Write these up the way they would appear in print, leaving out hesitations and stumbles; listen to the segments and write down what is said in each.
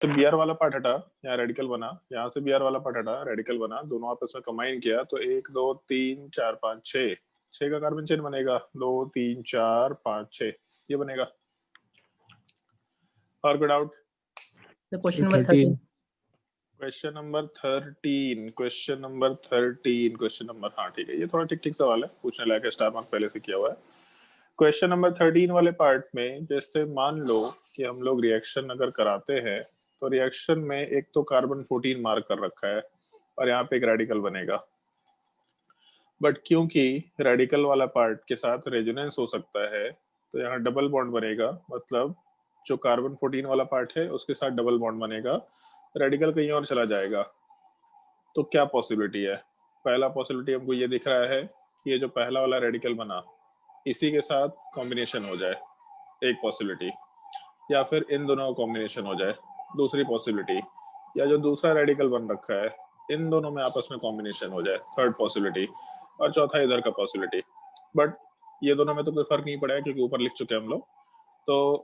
तो Br वाला part हटा, यहाँ रेडिकल बना, यहाँ से Br वाला पार्ट हटा, रेडिकल बना, दोनों आपस में कंबाइन किया तो 1 2 3 4 5 6 6 का कार्बन चेन बनेगा, 2 3 4 5 6 ये बनेगा। और कोई doubt? Question number 13। Question number 13, question number 13, question number, हाँ ठीक है, ये थोड़ा ठीक ठीक सवाल है, पूछने लायक है, स्टार मार्क पहले से किया हुआ है। क्वेश्चन नंबर 13 वाले पार्ट में जैसे मान लो कि हम लोग रिएक्शन अगर कराते हैं तो रिएक्शन में एक तो कार्बन 14 मार्क कर रखा है और यहाँ पे एक रेडिकल बनेगा, बट क्योंकि रेडिकल वाला पार्ट के साथ रेजोनेंस हो सकता है तो यहाँ डबल बॉन्ड बनेगा, मतलब जो कार्बन 14 वाला पार्ट है उसके साथ डबल बॉन्ड बनेगा, रेडिकल कहीं और चला जाएगा। तो क्या पॉसिबिलिटी है? पहला पॉसिबिलिटी हमको ये दिख रहा है कि ये जो पहला वाला रेडिकल बना इसी के साथ कॉम्बिनेशन हो जाए, एक पॉसिबिलिटी, या फिर इन दोनों का कॉम्बिनेशन हो जाए, दूसरी पॉसिबिलिटी, या जो दूसरा रेडिकल बन रखा है इन दोनों में आपस में कॉम्बिनेशन हो जाए, थर्ड पॉसिबिलिटी, और चौथा इधर का पॉसिबिलिटी। बट ये दोनों में तो कोई फर्क नहीं पड़ा है क्योंकि ऊपर लिख चुके हैं हम लोग। तो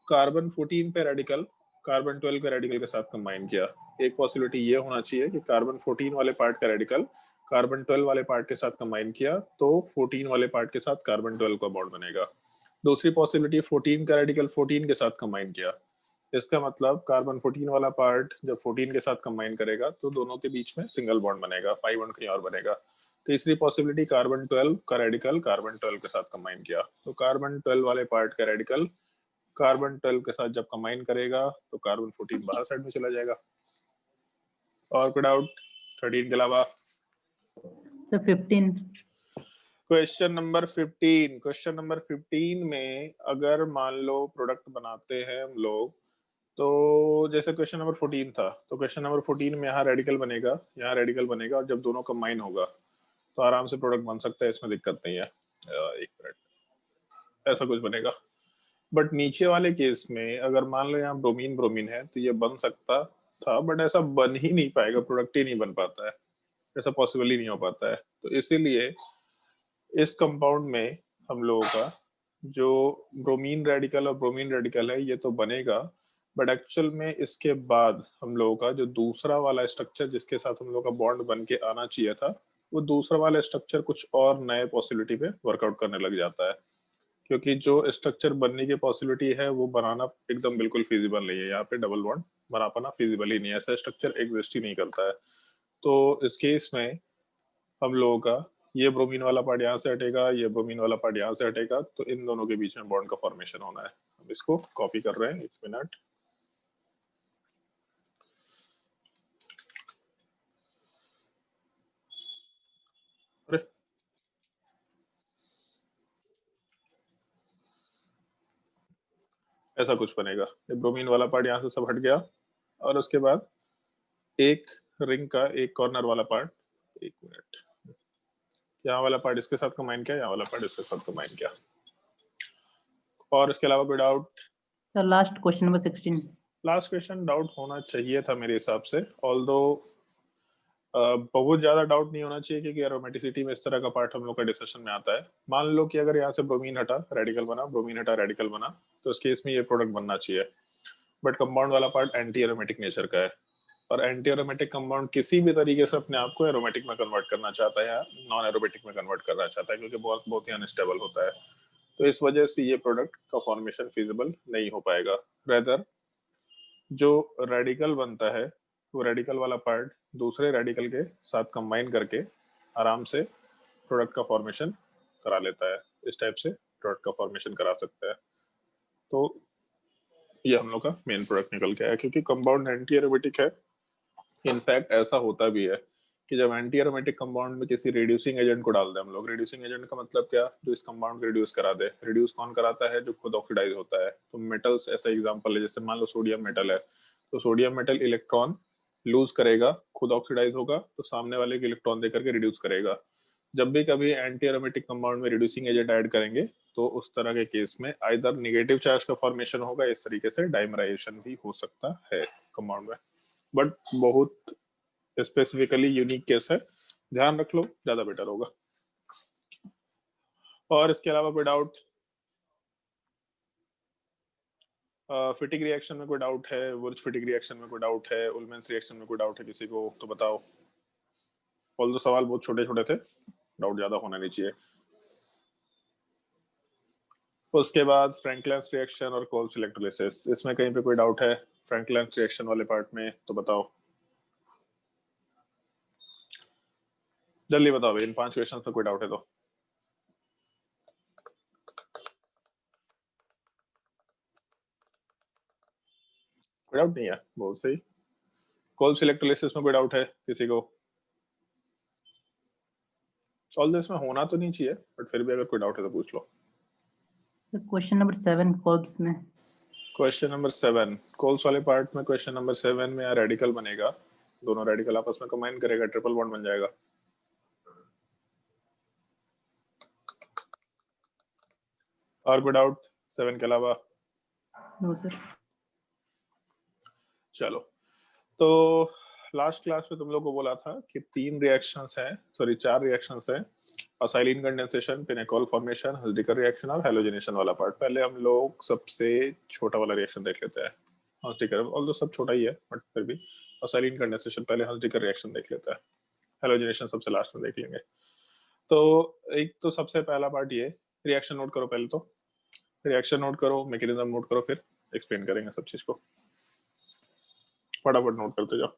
कार्बन 14 पे रेडिकल कार्बन 12 के रेडिकल के साथ कंबाइन किया, एक पॉसिबिलिटी ये होना चाहिए कि कार्बन 14 वाले पार्ट का रेडिकल कार्बन 12 वाले पार्ट के साथ कंबाइन किया तो 14 वाले पार्ट के साथ कार्बन 12 का बॉन्ड बनेगा। दूसरी पॉसिबिलिटी 14 का रेडिकल 14 के साथ कंबाइन किया, इसका मतलब कार्बन 14 वाला पार्ट जब 14 के साथ कंबाइन करेगा तो दोनों के बीच में सिंगल बॉन्ड बनेगा, पाई बॉन्ड कहीं और बनेगा। तीसरी पॉसिबिलिटी कार्बन 12 का रेडिकल कार्बन 12 के साथ कंबाइन किया, तो कार्बन 12 वाले पार्ट का रेडिकल कार्बन 12 के साथ जब कंबाइन करेगा तो कार्बन 14 बाहर साइड में चला जाएगा। और कोई डाउट 13 के अलावा? Sir 15। Question number 15, question number 15 में अगर मान लो प्रोडक्ट बनाते हैं हम लोग, तो जैसे क्वेश्चन नंबर 14 था तो क्वेश्चन नंबर 14 में यहाँ रेडिकल बनेगा, यहाँ रेडिकल बनेगा, और जब दोनों कंबाइन होगा तो आराम से प्रोडक्ट बन सकता है, इसमें दिक्कत नहीं है। एक मिनट, ऐसा कुछ बनेगा। बट नीचे वाले केस में अगर मान लो यहाँ ब्रोमीन ब्रोमीन है तो ये बन सकता था, बट ऐसा बन ही नहीं पाएगा, प्रोडक्ट ही नहीं बन पाता है, ऐसा पॉसिबल ही नहीं हो पाता है। तो इसीलिए इस कंपाउंड में हम लोगों का जो ब्रोमीन रेडिकल और ब्रोमीन रेडिकल है ये तो बनेगा, बट एक्चुअल में इसके बाद हम लोगों का जो दूसरा वाला स्ट्रक्चर जिसके साथ हम लोग का बॉन्ड बन के आना चाहिए था, वो दूसरा वाला स्ट्रक्चर कुछ और नए पॉसिबिलिटी पे वर्कआउट करने लग जाता है, क्योंकि जो स्ट्रक्चर बनने की पॉसिबिलिटी है वो बनाना एकदम बिल्कुल फिजिबल नहीं है, यहाँ पे डबल बॉन्ड बना पाना फिजिबल ही नहीं है, ऐसा स्ट्रक्चर एग्जिस्ट ही नहीं करता है। तो इस केस में हम लोगों का ये ब्रोमीन वाला पार्ट यहाँ से हटेगा, ये ब्रोमीन वाला पार्ट यहाँ से हटेगा, तो इन दोनों के बीच में बॉन्ड का फॉर्मेशन होना है। हम इसको कॉपी कर रहे हैं, एक मिनट। अरे ऐसा कुछ बनेगा, ये ब्रोमीन वाला पार्ट यहाँ से सब हट गया, और उसके बाद एक रिंग का एक कॉर्नर वाला पार्ट, एक मिनट, यहाँ वाला पार्ट इसके साथ कंबाइन किया, यहाँ वाला पार्ट इसके साथ कंबाइन किया। और इसके अलावा कोई doubt? Sir last question number 16। Last question doubt होना चाहिए था मेरे हिसाब से, ऑल्दो बहुत ज्यादा डाउट नहीं होना चाहिए, क्योंकि एरोमेटिसिटी में इस तरह का पार्ट हम लोग का डिस्कशन में आता है। मान लो कि अगर यहाँ से ब्रोमीन हटा रेडिकल बना, ब्रोमीन हटा रेडिकल बना, तो उस केस में ये प्रोडक्ट बनना चाहिए, बट कंपाउंड वाला पार्ट एंटी एरोमेटिक नेचर का है, और एंटी एरोमेटिक कंपाउंड किसी भी तरीके से अपने आप को एरोमेटिक में कन्वर्ट करना चाहता है या नॉन एरोमेटिक में कन्वर्ट करना चाहता है, क्योंकि बहुत बहुत ही अनस्टेबल होता है। तो इस वजह से ये प्रोडक्ट का फॉर्मेशन फिजिबल नहीं हो पाएगा। रेदर जो रेडिकल बनता है वो रेडिकल वाला पार्ट दूसरे रेडिकल के साथ कंबाइन करके आराम से प्रोडक्ट का फॉर्मेशन करा लेता है, इस टाइप से प्रोडक्ट का फॉर्मेशन करा सकता है। तो ये हम लोग का मेन प्रोडक्ट निकल के आया, क्योंकि कंपाउंड एंटी एरोमेटिक है। इनफैक्ट ऐसा होता भी है कि जब एंटी एरोमेटिक कंपाउंड में किसी रिड्यूसिंग एजेंट को डाल दे हम लोग, रिड्यूसिंग एजेंट का मतलब क्या, जो इस कंपाउंड को रिड्यूस करा दे। रिड्यूस कौन कराता है? जो खुद ऑक्सीडाइज होता है। तो मेटल्स ऐसा एग्जांपल है, जैसे मान लो सोडियम मेटल है, तो सोडियम मेटल इलेक्ट्रॉन लूज करेगा, खुद ऑक्सीडाइज होगा, तो सामने वाले के इलेक्ट्रॉन देकर के रिड्यूस करेगा। जब भी कभी एंटी एरोमेटिक कंपाउंड में रिड्यूसिंग एजेंट ऐड करेंगे तो उस तरह के केस में आइदर नेगेटिव चार्ज का फॉर्मेशन होगा, इस तरीके से डाइमराइजेशन भी हो सकता है कंपाउंड में, बट बहुत स्पेसिफिकली यूनिक केस है, ध्यान रख लो, ज्यादा बेटर होगा। और इसके अलावा कोई डाउट? फिटिक रिएक्शन में कोई डाउट है? वुर्ज फिटिक रिएक्शन में कोई डाउट है? उल्मेंस रिएक्शन में कोई डाउट है किसी को तो बताओ। ऑल्दो सवाल बहुत छोटे छोटे थे, डाउट ज्यादा होना नहीं चाहिए। उसके बाद फ्रैंकलिन्स रिएक्शन और कोल्स इलेक्ट्रोलिसिस, इसमें कहीं पे कोई डाउट है फ्रैंकलिन्स रिएक्शन वाले पार्ट में तो बताओ, जल्दी बताओ इन 5 क्वेश्चन में कोई डाउट है तो। कोई डाउट नहीं है, बहुत सही। कोल्स इलेक्ट्रोलिसिस में कोई डाउट है किसी को? ऑल इसमें होना तो नहीं चाहिए, बट फिर भी अगर कोई डाउट है तो पूछ लो। सर क्वेश्चन नंबर 7 कोल्स में। क्वेश्चन नंबर 7 कोल्स वाले पार्ट में, क्वेश्चन नंबर 7 में यार रेडिकल बनेगा, दोनों रेडिकल आपस में कंबाइन करेगा, ट्रिपल बॉन्ड बन जाएगा। और कोई डाउट 7 के अलावा? No sir. चलो, तो लास्ट क्लास में तुम लोग को बोला था कि 3 रिएक्शंस हैं, सॉरी 4 रिएक्शंस हैं, असाइलिन कंडेंसेशन, पिनेकॉल फॉर्मेशन, हल्दीकर रिएक्शन और हैलोजिनेशन वाला पार्ट। पहले हम लोग सबसे छोटा वाला रिएक्शन देख लेते हैं, हल्दीकर, ऑल्दो सब छोटा ही है बट फिर भी असाइलिन कंडेंसेशन पहले, हल्दीकर रिएक्शन देख लेते हैं, हैलोजिनेशन सबसे लास्ट में देख लेंगे। तो एक तो सबसे पहला पार्ट ये, रिएक्शन नोट करो पहले, तो रिएक्शन नोट करो, मैकेनिज्म नोट करो, फिर एक्सप्लेन करेंगे सब चीज को। फटाफट नोट करते जाओ।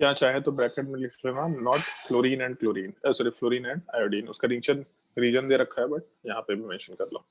या चाहे तो ब्रैकेट में लिख लेना not fluorine and chlorine, sorry fluorine and iodine, उसका रीजन दे रखा है बट यहाँ पे भी मेंशन कर लो।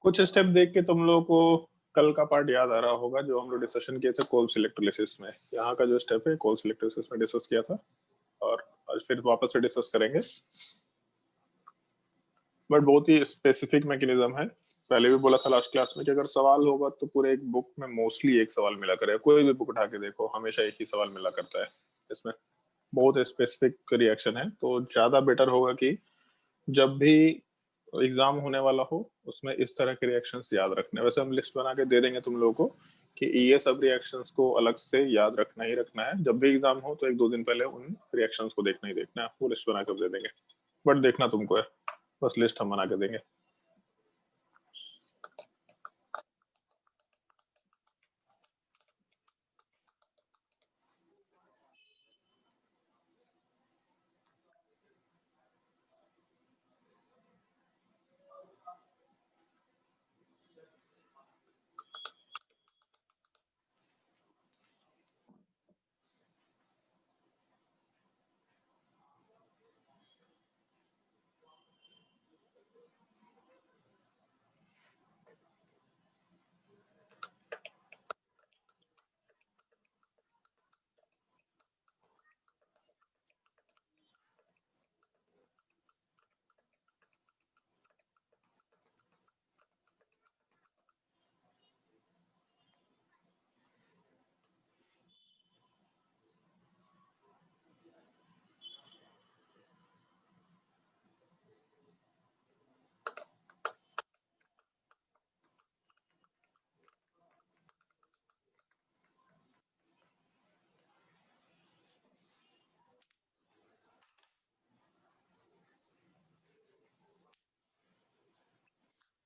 कुछ स्टेप देख के तुम लोगों को कल का पार्ट याद आ रहा होगा जो हम लोग डिस्कशन किए थे कोल्स इलेक्ट्रोलिसिस में। यहाँ का जो स्टेप है कोल्स इलेक्ट्रोलिसिस में डिस्कस किया था और आज फिर वापस से डिस्कस करेंगे, बट बहुत ही स्पेसिफिक मैकेनिज्म है। पहले भी बोला था लास्ट क्लास में कि अगर सवाल होगा तो पूरे एक बुक में मोस्टली एक सवाल मिला करेगा, कोई भी बुक उठा के देखो हमेशा एक ही सवाल मिला करता है। इसमें बहुत स्पेसिफिक रिएक्शन है, तो ज्यादा बेटर होगा कि जब भी एग्जाम होने वाला हो उसमें इस तरह के रिएक्शंस याद रखने। वैसे हम लिस्ट बना के दे देंगे तुम लोगों को कि ये सब रिएक्शंस को अलग से याद रखना ही रखना है, जब भी एग्जाम हो तो 1-2 दिन पहले उन रिएक्शंस को देखना ही देखना है, वो लिस्ट बना कर दे देंगे, बट देखना तुमको है, बस लिस्ट हम बना के देंगे।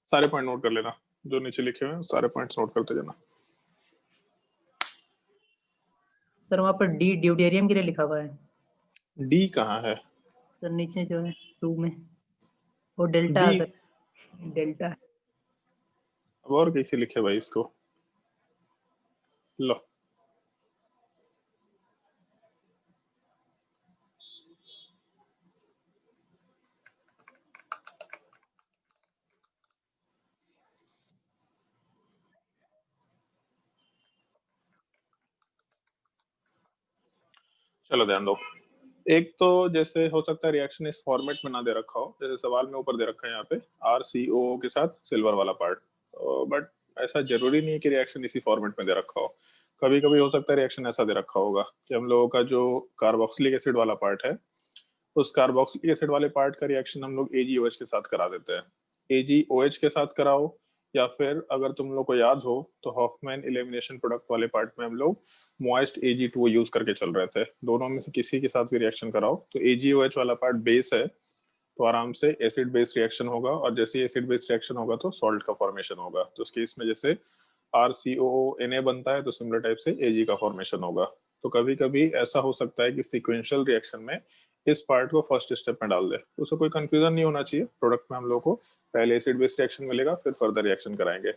सारे पॉइंट नोट कर लेना, जो नीचे लिखे हुए हैं सारे पॉइंट्स नोट करते जाना। सर वहाँ पर डी ड्यूटेरियम के लिए लिखा हुआ है। डी कहाँ है? सर नीचे जो है 2 में। वो डेल्टा बी। Sir, delta. अब और कैसे लिखे भाई इसको? लो, चलो ध्यान दो। एक तो जैसे हो सकता है रिएक्शन इस फॉर्मेट में ना दे रखा हो, जैसे सवाल में ऊपर दे रखा है यहाँ पे RCOO के साथ सिल्वर वाला पार्ट, बट ऐसा जरूरी नहीं है कि रिएक्शन इसी फॉर्मेट में दे रखा हो। कभी कभी हो सकता है रिएक्शन ऐसा दे रखा होगा कि हम लोगों का जो कार्बोक्सिलिक एसिड वाला पार्ट है, उस कार्बोक्सिलिक एसिड वाले पार्ट का रिएक्शन हम लोग AgOH के साथ करा देते हैं। AgOH के साथ कराओ, या फिर अगर तुम लोग को याद हो तो हॉफमैन एलिमिनेशन प्रोडक्ट वाले पार्ट में हम लोग मॉइस्ट Ag2 यूज करके चल रहे थे। दोनों में से किसी के साथ भी रिएक्शन कराओ तो AgOH वाला पार्ट बेस है, तो आराम से एसिड बेस रिएक्शन होगा, और जैसे ही एसिड बेस रिएक्शन होगा तो सॉल्ट का फॉर्मेशन होगा। तो उस केस में जैसे RCOO Na बनता है तो सिमिलर टाइप से Ag का फॉर्मेशन होगा। तो कभी कभी ऐसा हो सकता है कि सीक्वेंशियल रिएक्शन में इस पार्ट को फर्स्ट स्टेप में डाल दे, तो उससे कोई कंफ्यूजन नहीं होना चाहिए। प्रोडक्ट में हम लोग को पहले एसिड बेस रिएक्शन मिलेगा, फिर फर्दर रिएक्शन कराएंगे।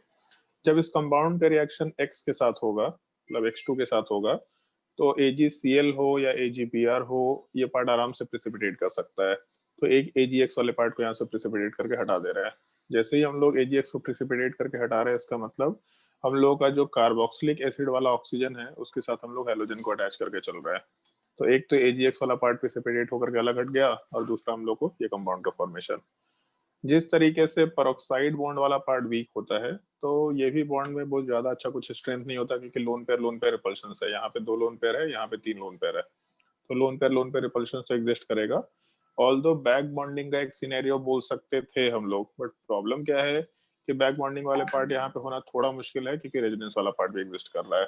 जब इस कंपाउंड का रिएक्शन X के साथ होगा, मतलब X2 के साथ होगा, तो AgCl हो या AgBr हो, ये पार्ट आराम से प्रिसिपिटेट कर सकता है। तो एक AgX वाले पार्ट को यहाँ से प्रिसिपिटेट करके हटा दे रहे हैं। जैसे ही हम लोग AgX को प्रिसिपिटेट करके हटा रहे हैं, इसका मतलब हम लोग का जो कार्बोक्सिलिक एसिड वाला ऑक्सीजन है उसके साथ हम लोग हेलोजन को अटैच करके चल रहे हैं। तो एक तो AgX वाला पार्ट प्रिसिपिटेट होकर के अलग हट गया, और दूसरा हम लोग को ये कंपाउंड का फॉर्मेशन। जिस तरीके से पेरोक्साइड बॉन्ड वाला पार्ट वीक होता है, तो ये भी बॉन्ड में बहुत ज्यादा अच्छा कुछ स्ट्रेंथ नहीं होता, क्योंकि लोन पेयर रिपल्शन है। यहाँ पे 2 लोन पेयर है, यहाँ पे 3 लोन पेयर है, तो लोन पेयर रिपल्शन तो एग्जिस्ट करेगा। ऑल्दो बैक बॉन्डिंग का एक सिनेरियो बोल सकते थे हम लोग, बट प्रॉब्लम क्या है कि बैक बॉन्डिंग वाले पार्ट यहाँ पे होना थोड़ा मुश्किल है, क्योंकि रेजोनेंस वाला पार्ट भी एग्जिस्ट कर रहा है।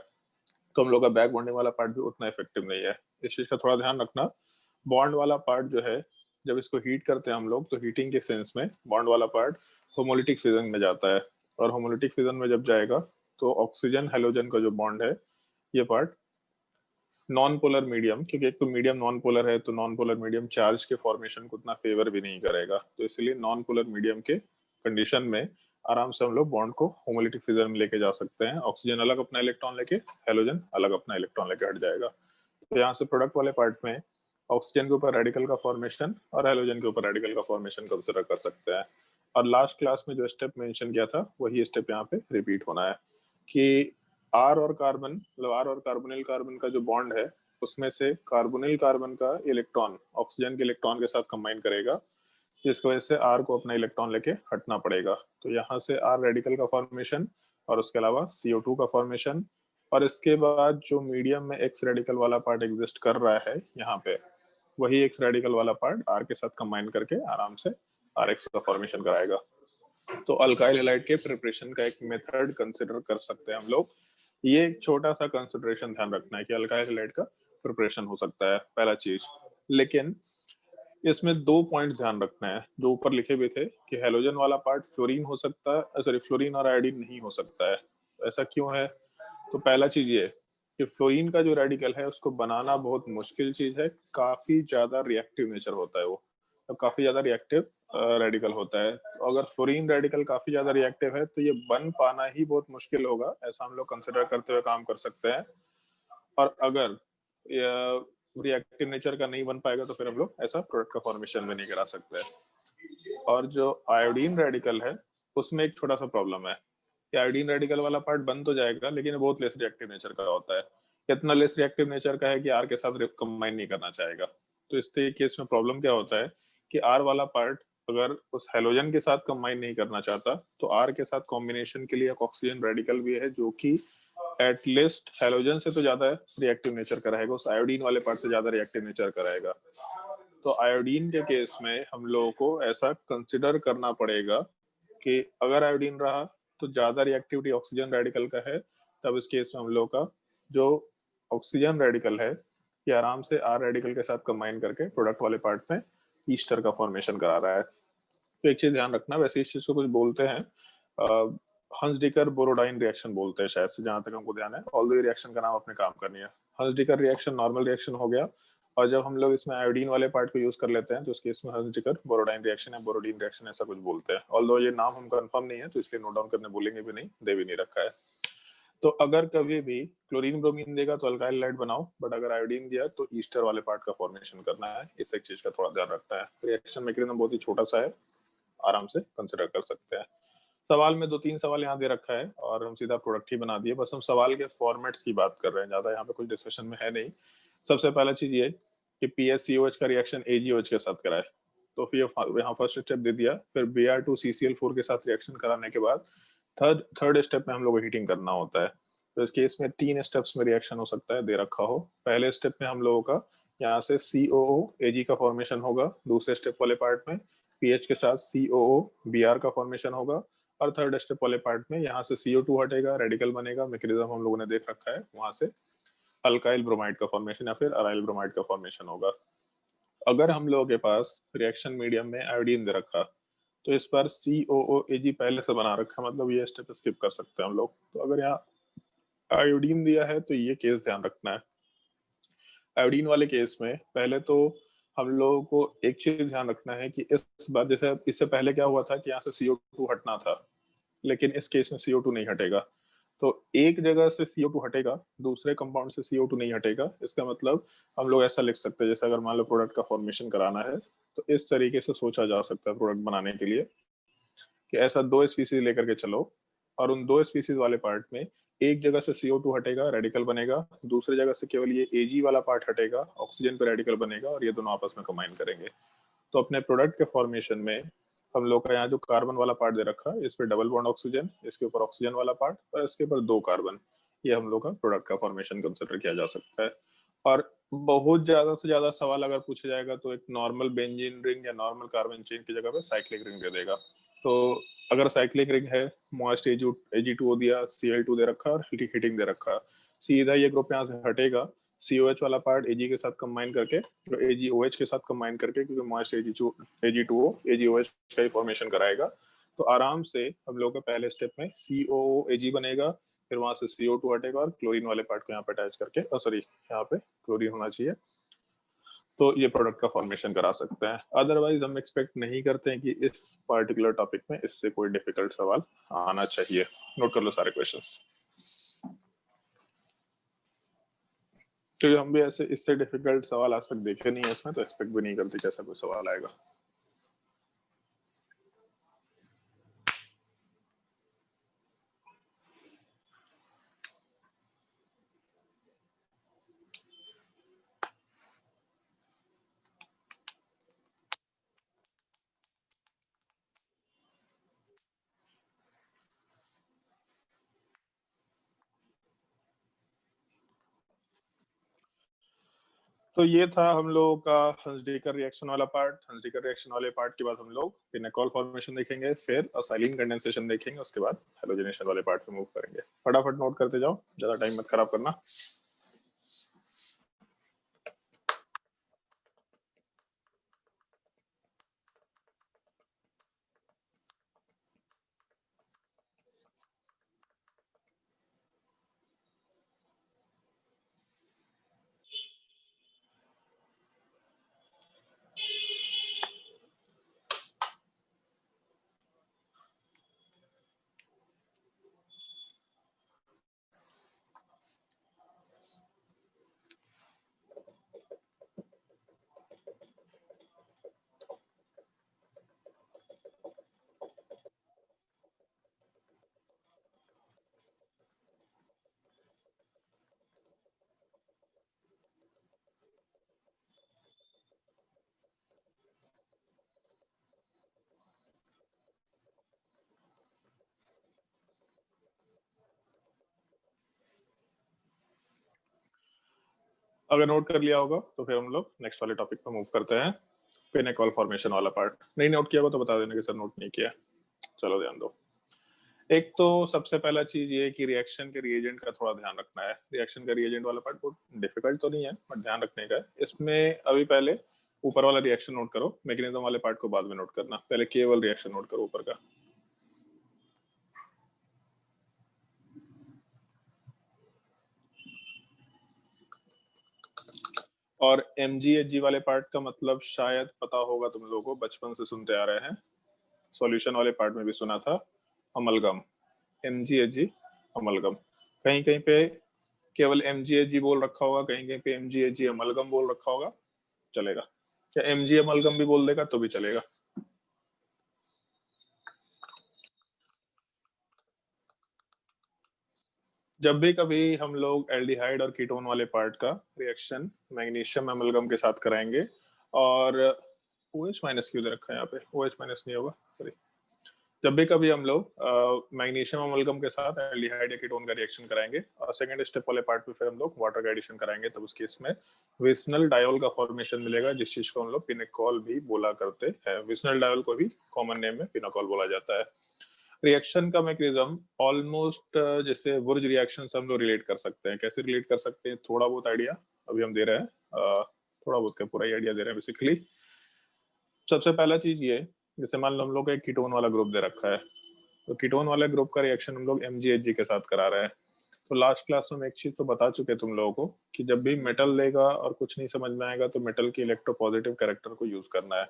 तो हम लोग का बैक बॉन्डिंग वाला पार्ट भी उतना इफेक्टिव नहीं है। इस चीज का थोड़ा ध्यान रखना। बॉन्ड वाला पार्ट जो है, जब इसको हीट करते हैं हम लोग, तो हीटिंग के सेंस में बॉन्ड वाला पार्ट होमोलिटिक फिजन में जाता है, और होमोलिटिक फिजन में जब जाएगा तो ऑक्सीजन हेलोजन का जो बॉन्ड है, ये पार्ट नॉन पोलर मीडियम, क्योंकि एक तो मीडियम नॉन पोलर है, तो नॉन पोलर मीडियम चार्ज के फॉर्मेशन को उतना फेवर भी नहीं करेगा, तो इसलिए नॉन पोलर मीडियम के कंडीशन में आराम से हम लोग बॉन्ड को होमोलिटिक फिजन में लेके जा सकते हैं। ऑक्सीजन अलग अपना इलेक्ट्रॉन लेके, हेलोजन अलग अपना इलेक्ट्रॉन लेके हट जाएगा। तो यहाँ से प्रोडक्ट वाले पार्ट में ऑक्सीजन के ऊपर रेडिकल का फॉर्मेशन और हेलोजन के ऊपर रेडिकल का फॉर्मेशन कंसिडर कर सकते हैं। और लास्ट क्लास में जो स्टेप मेंशन किया था, वही स्टेप यहाँ पे रिपीट होना है कि आर और कार्बन, मतलब आर और कार्बोनिल कार्बन का जो बॉन्ड है, उसमें से कार्बोनिल कार्बन का इलेक्ट्रॉन ऑक्सीजन के इलेक्ट्रॉन के साथ कंबाइन करेगा, जिसकी वजह से आर को अपना इलेक्ट्रॉन लेके हटना पड़ेगा। तो यहाँ से आर रेडिकल का फॉर्मेशन, और उसके अलावा CO2 का फॉर्मेशन, और इसके बाद जो मीडियम में एक्स रेडिकल वाला पार्ट एग्जिस्ट कर रहा है यहाँ पे, वही एक्स रेडिकल वाला पार्ट आर के साथ कंबाइन करके आराम से RX का फॉर्मेशन कराएगा। तो अल्काइल हैलाइड के प्रिपरेशन का एक मेथड कंसिडर कर सकते हैं हम लोग। ये एक छोटा सा कंसिडरेशन ध्यान रखना है कि अल्काइल हैलाइड का प्रिपरेशन हो सकता है, पहला चीज। लेकिन इसमें 2 पॉइंट ध्यान रखना है जो ऊपर लिखे हुए थे, कि हेलोजन वाला पार्ट फ्लोरीन हो सकता है, सॉरी फ्लोरीन और आयोडीन नहीं हो सकता है। ऐसा क्यों है? तो पहला चीज ये कि फ्लोरीन का जो रेडिकल है उसको बनाना बहुत मुश्किल चीज है, काफी ज्यादा रिएक्टिव नेचर होता है वो, तो काफी ज्यादा रिएक्टिव रेडिकल होता है। तो अगर फ्लोरीन रेडिकल काफी ज्यादा रिएक्टिव है तो ये बन पाना ही बहुत मुश्किल होगा, ऐसा हम लोग कंसिडर करते हुए काम कर सकते हैं। और अगर रिएक्टिव नेचर का नहीं बन पाएगा तो फिर हम लोग ऐसा प्रोडक्ट का फॉर्मेशन भी नहीं करा सकते। और जो आयोडीन रेडिकल है, उसमें एक छोटा सा प्रॉब्लम है कि आयोडीन रेडिकल वाला पार्ट बन तो जाएगा, लेकिन बहुत लेस रिएक्टिव नेचर का होता है। इतना लेस रिएक्टिव नेचर का है कि आर के साथ कंबाइन नहीं करना चाहेगा। तो इस केस में प्रॉब्लम क्या होता है कि आर वाला पार्ट अगर उस हेलोजन के साथ कंबाइन नहीं करना चाहता, तो आर के साथ कॉम्बिनेशन के लिए एक ऑक्सीजन रेडिकल भी है, जो कि एटलीस्ट हेलोजन से तो ज्यादा रिएक्टिव नेचर का रहेगा, उस आयोडीन वाले पार्ट से ज्यादा रिएक्टिव नेचर का रहेगा। तो आयोडीन के केस में हम लोगों को ऐसा कंसिडर करना पड़ेगा कि अगर आयोडीन रहा तो ज्यादा रिएक्टिविटी ऑक्सीजन रेडिकल का है, तब इस केस में हम लोग का जो ऑक्सीजन रेडिकल है, ये आराम से आर रेडिकल के साथ कंबाइन करके प्रोडक्ट वाले पार्ट में ईस्टर का फॉर्मेशन करा रहा है। तो एक चीज ध्यान रखना, वैसे इस चीज को कुछ बोलते हैं हंसडीकर बोरोडाइन रिएक्शन बोलते हैं शायद से, जहां तक हमको ध्यान है। ऑल रिएक्शन का नाम अपने काम करनी है। हंसडीकर रिएक्शन नॉर्मल रिएक्शन हो गया, और जब हम लोग इसमें आयोडीन वाले पार्ट को यूज कर लेते हैं तो उसके इसमें हंसजिकर बोरोडाइन रिएक्शन या बोरोडीन रिएक्शन ऐसा कुछ बोलते हैं। ऑल्दो ये नाम हम कंफर्म नहीं है तो इसलिए नोट डाउन करने बोलेंगे भी नहीं, दे भी नहीं रखा है। तो अगर कभी भी क्लोरीन ब्रोमीन देगा तो अल्काइल हैलाइड बनाओ, बट अगर आयोडीन दिया तो ईस्टर वाले पार्ट का फॉर्मेशन करना है। इस एक चीज का थोड़ा ध्यान रखना है। रिएक्शन मैकेनिज्म बहुत ही छोटा सा है, आराम से कंसिडर कर सकते हैं। सवाल में 2-3 सवाल यहाँ दे रखा है और हम सीधा प्रोडक्ट ही बना दिए, बस हम सवाल के फॉर्मेट्स की बात कर रहे हैं, ज्यादा यहाँ पे कुछ डिस्कशन में है नहीं। सबसे पहला चीज ये कि PaCOH का रिएक्शन AgOH के साथ कराए, तो फिर यहाँ फर्स्ट स्टेप दे दिया। फिर Br2CCl4 के साथ रिएक्शन कराने के बाद थर्ड स्टेप में हम लोग को हीटिंग करना होता है। तो इस केस में 3 स्टेप्स में रिएक्शन हो सकता है, दे रखा हो। पहले स्टेप में हम लोगों का यहाँ से COO Ag का फॉर्मेशन होगा, दूसरे स्टेप वाले पार्ट में पीएच के साथ COO Br का फॉर्मेशन होगा, और थर्ड स्टेप वाले पार्ट में यहाँ से CO2 हटेगा, रेडिकल बनेगा, मैकेनिज्म हम लोगों ने देख रखा है, वहां से अल्काइल ब्रोमाइड का फॉर्मेशन या फिर अराइल ब्रोमाइड का फॉर्मेशन होगा। अगर हम लोगों के पास रिएक्शन मीडियम में आयोडीन दे रखा तो इस बार COOAg पहले से बना रखा, मतलब ये स्टेप स्किप कर सकते हैं हम लोग। तो अगर यहाँ आयोडीन दिया है तो ये केस ध्यान रखना है। आयोडीन वाले केस में पहले तो हम लोगों को एक चीज ध्यान रखना है कि इस बार जैसे इससे पहले क्या हुआ था कि यहाँ से CO2 हटना था, लेकिन इस केस में CO2 नहीं हटेगा। तो एक जगह से CO2 हटेगा, दूसरे कंपाउंड से CO2 नहीं हटेगा। इसका मतलब हम लोग ऐसा लिख सकते हैं, जैसे अगर मान लो प्रोडक्ट का फॉर्मेशन कराना है तो इस तरीके से सोचा जा सकता है प्रोडक्ट बनाने के लिए कि ऐसा 2 स्पीसीज लेकर के चलो, और उन 2 स्पीसीज वाले पार्ट में एक जगह से CO2 हटेगा, रेडिकल बनेगा, दूसरी जगह से केवल ये Ag वाला पार्ट हटेगा, ऑक्सीजन पे रेडिकल बनेगा, और ये दोनों आपस में कंबाइन करेंगे। तो अपने प्रोडक्ट के फॉर्मेशन में हम लोग का यहाँ जो कार्बन वाला पार्ट दे रखा है, इस पे डबल बॉन्ड ऑक्सीजन, इसके ऊपर ऑक्सीजन वाला पार्ट, और इसके ऊपर 2 कार्बन, ये हम लोग का प्रोडक्ट का फॉर्मेशन कंसिडर किया जा सकता है। और बहुत ज्यादा से ज्यादा सवाल अगर पूछा जाएगा तो एक नॉर्मल बेंजीन रिंग या नॉर्मल कार्बन चेन की जगह पे साइक्लिक रिंग दे देगा। तो अगर साइक्लिक रिंग है, मॉइस्ट Ag2O दिया, Cl2 दे रखा और हीटिंग दे रखा, सीधा ये ग्रुप यहाँ से हटेगा, COH वाला पार्ट Ag के साथ कंबाइन करके, तो AgOH के साथ कंबाइन करके, क्योंकि मॉइस्ट Ag2O AgOH का ही फॉर्मेशन कराएगा। तो आराम से हम लोग का पहले स्टेप में COOAg बनेगा, फिर वहां से CO2 हटेगा और क्लोरीन वाले पार्ट को यहाँ पे अटैच करके, सॉरी यहाँ पे क्लोरीन होना चाहिए, तो ये प्रोडक्ट का फॉर्मेशन करा सकते हैं। अदरवाइज हम एक्सपेक्ट नहीं करते हैं कि इस पर्टिकुलर टॉपिक में इससे कोई डिफिकल्ट सवाल आना चाहिए। नोट कर लो सारे क्वेश्चंस। क्योंकि हम भी ऐसे इससे डिफिकल्ट सवाल आज तक देखे नहीं है इसमें, तो एक्सपेक्ट भी नहीं करते कि ऐसा कोई सवाल आएगा। तो ये था हम लोगों का हंसडेकर रिएक्शन वाला पार्ट। हंसडेकर रिएक्शन वाले पार्ट के बाद हम लोग पिनेकॉल फॉर्मेशन देखेंगे, फिर असाइलिन कंडेंसेशन देखेंगे, उसके बाद हेलोजनेशन वाले पार्ट पे मूव करेंगे। फटाफट नोट करते जाओ, ज्यादा टाइम मत खराब करना। अगर नोट कर लिया होगा तो फिर हम लोग नेक्स्ट वाले टॉपिक पे मूव करते हैं, पिनेकॉल फॉर्मेशन वाला पार्ट। नहीं नोट किया होगा तो बता देना कि सर नोट नहीं किया। चलो ध्यान दो। एक तो सबसे पहला चीज ये कि रिएक्शन के रिएजेंट का थोड़ा ध्यान रखना है। रिएक्शन का रिएजेंट वाला पार्ट बहुत डिफिकल्ट तो नहीं है, बट ध्यान रखने का है इसमें। अभी पहले ऊपर वाला रिएक्शन नोट करो, मैकेनिज्म वाले पार्ट को बाद में नोट करना, पहले केवल रिएक्शन नोट करो ऊपर का। और MgHg वाले पार्ट का मतलब शायद पता होगा तुम लोगों को, बचपन से सुनते आ रहे हैं, सॉल्यूशन वाले पार्ट में भी सुना था, अमलगम, MgHg अमलगम। कहीं कहीं पे केवल MgHg बोल रखा होगा, कहीं कहीं पे MgHg अमलगम बोल रखा होगा, चलेगा। क्या MG अमलगम भी बोल देगा तो भी चलेगा। जब भी कभी हम लोग एल्डिहाइड और कीटोन वाले पार्ट का रिएक्शन मैग्नीशियम अमलगम के साथ कराएंगे, और OH माइनस क्यों दे रखा है यहाँ पे, OH माइनस नहीं होगा, सॉरी। जब भी कभी हम लोग मैग्नीशियम अमलगम के साथ एल्डिहाइड या कीटोन का रिएक्शन कराएंगे और सेकंड स्टेप वाले पार्ट में फिर हम लोग वाटर का एडिशन कराएंगे, तब उस केस में विसनल डायोल का फॉर्मेशन मिलेगा, जिस चीज को हम लोग पिनेकॉल भी बोला करते हैं। विसनल डायोल को भी कॉमन नेम में पिनेकॉल बोला जाता है। रिएक्शन का मैकेनिज्म ऑलमोस्ट जैसे वुर्ज रिएक्शन से हम लोग रिलेट कर सकते हैं। कैसे रिलेट कर सकते हैं, थोड़ा बहुत आइडिया अभी हम दे रहे हैं, थोड़ा बहुत क्या पूरा ही आइडिया दे रहे हैं बेसिकली। सबसे पहला चीज ये, जैसे मान लो हम लोग का एक कीटोन वाला ग्रुप दे रखा है, तो कीटोन वाले ग्रुप का रिएक्शन हम लोग MgHg के साथ करा रहे हैं। तो लास्ट क्लास में एक चीज तो बता चुके तुम लोगों को कि जब भी मेटल लेगा और कुछ नहीं समझ में आएगा तो मेटल की इलेक्ट्रोपॉजिटिव कैरेक्टर को यूज करना है।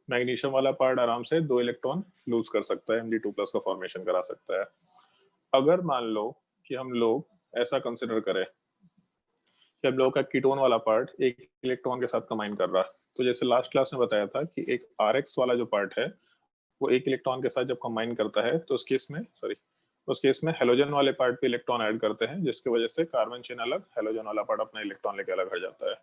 मैग्नीशियम वाला पार्ट आराम से 2 इलेक्ट्रॉन लूज कर सकता है, Mg2+ का फॉर्मेशन करा सकता है। अगर मान लो कि हम लोग ऐसा कंसिडर करें कि हम लोग का कीटोन वाला पार्ट एक इलेक्ट्रॉन के साथ कंबाइन कर रहा है, तो जैसे लास्ट क्लास में बताया था कि एक RX वाला जो पार्ट है वो एक इलेक्ट्रॉन के साथ जब कंबाइन करता है तो उस केस में हेलोजन वाले पार्ट पे इलेक्ट्रॉन ऐड करते हैं, जिसकी वजह से कार्बन चेन अलग, हेलोजन वाला पार्ट अपना इलेक्ट्रॉन लेके अलग हट जाता है।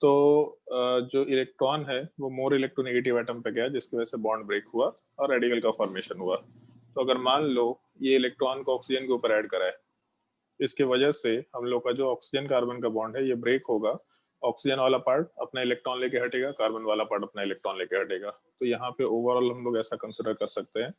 तो जो इलेक्ट्रॉन है वो मोर इलेक्ट्रोनेगेटिव एटम पे गया, जिसकी वजह से बॉन्ड ब्रेक हुआ और रेडिकल का फॉर्मेशन हुआ। तो अगर मान लो ये इलेक्ट्रॉन को ऑक्सीजन के ऊपर ऐड करा है, इसके वजह से हम लोग का जो ऑक्सीजन कार्बन का बॉन्ड है ये ब्रेक होगा, ऑक्सीजन वाला पार्ट अपना इलेक्ट्रॉन लेके हटेगा, कार्बन वाला पार्ट अपना इलेक्ट्रॉन लेके हटेगा। तो यहाँ पे ओवरऑल हम लोग ऐसा कंसिडर कर सकते हैं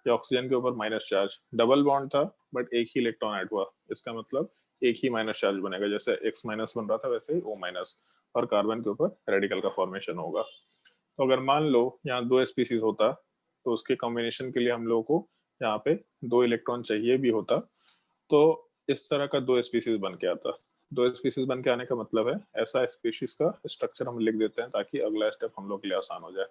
कि ऑक्सीजन के ऊपर माइनस चार्ज, डबल बॉन्ड था बट एक ही इलेक्ट्रॉन ऐड हुआ, इसका मतलब एक ही माइनस चार्ज बनेगा, जैसे X माइनस बन रहा था वैसे ही O माइनस, और कार्बन के ऊपर रेडिकल का फॉर्मेशन होगा। तो अगर मान लो यहाँ 2 स्पीसीज होता तो उसके कॉम्बिनेशन के लिए हम लोगों को यहाँ पे 2 इलेक्ट्रॉन चाहिए भी होता, तो इस तरह का 2 स्पीसीज बन के आता। 2 स्पीसीज बन के आने का मतलब है ऐसा स्पीशीज का स्ट्रक्चर हम लिख देते हैं ताकि अगला स्टेप हम लोग के लिए आसान हो जाए।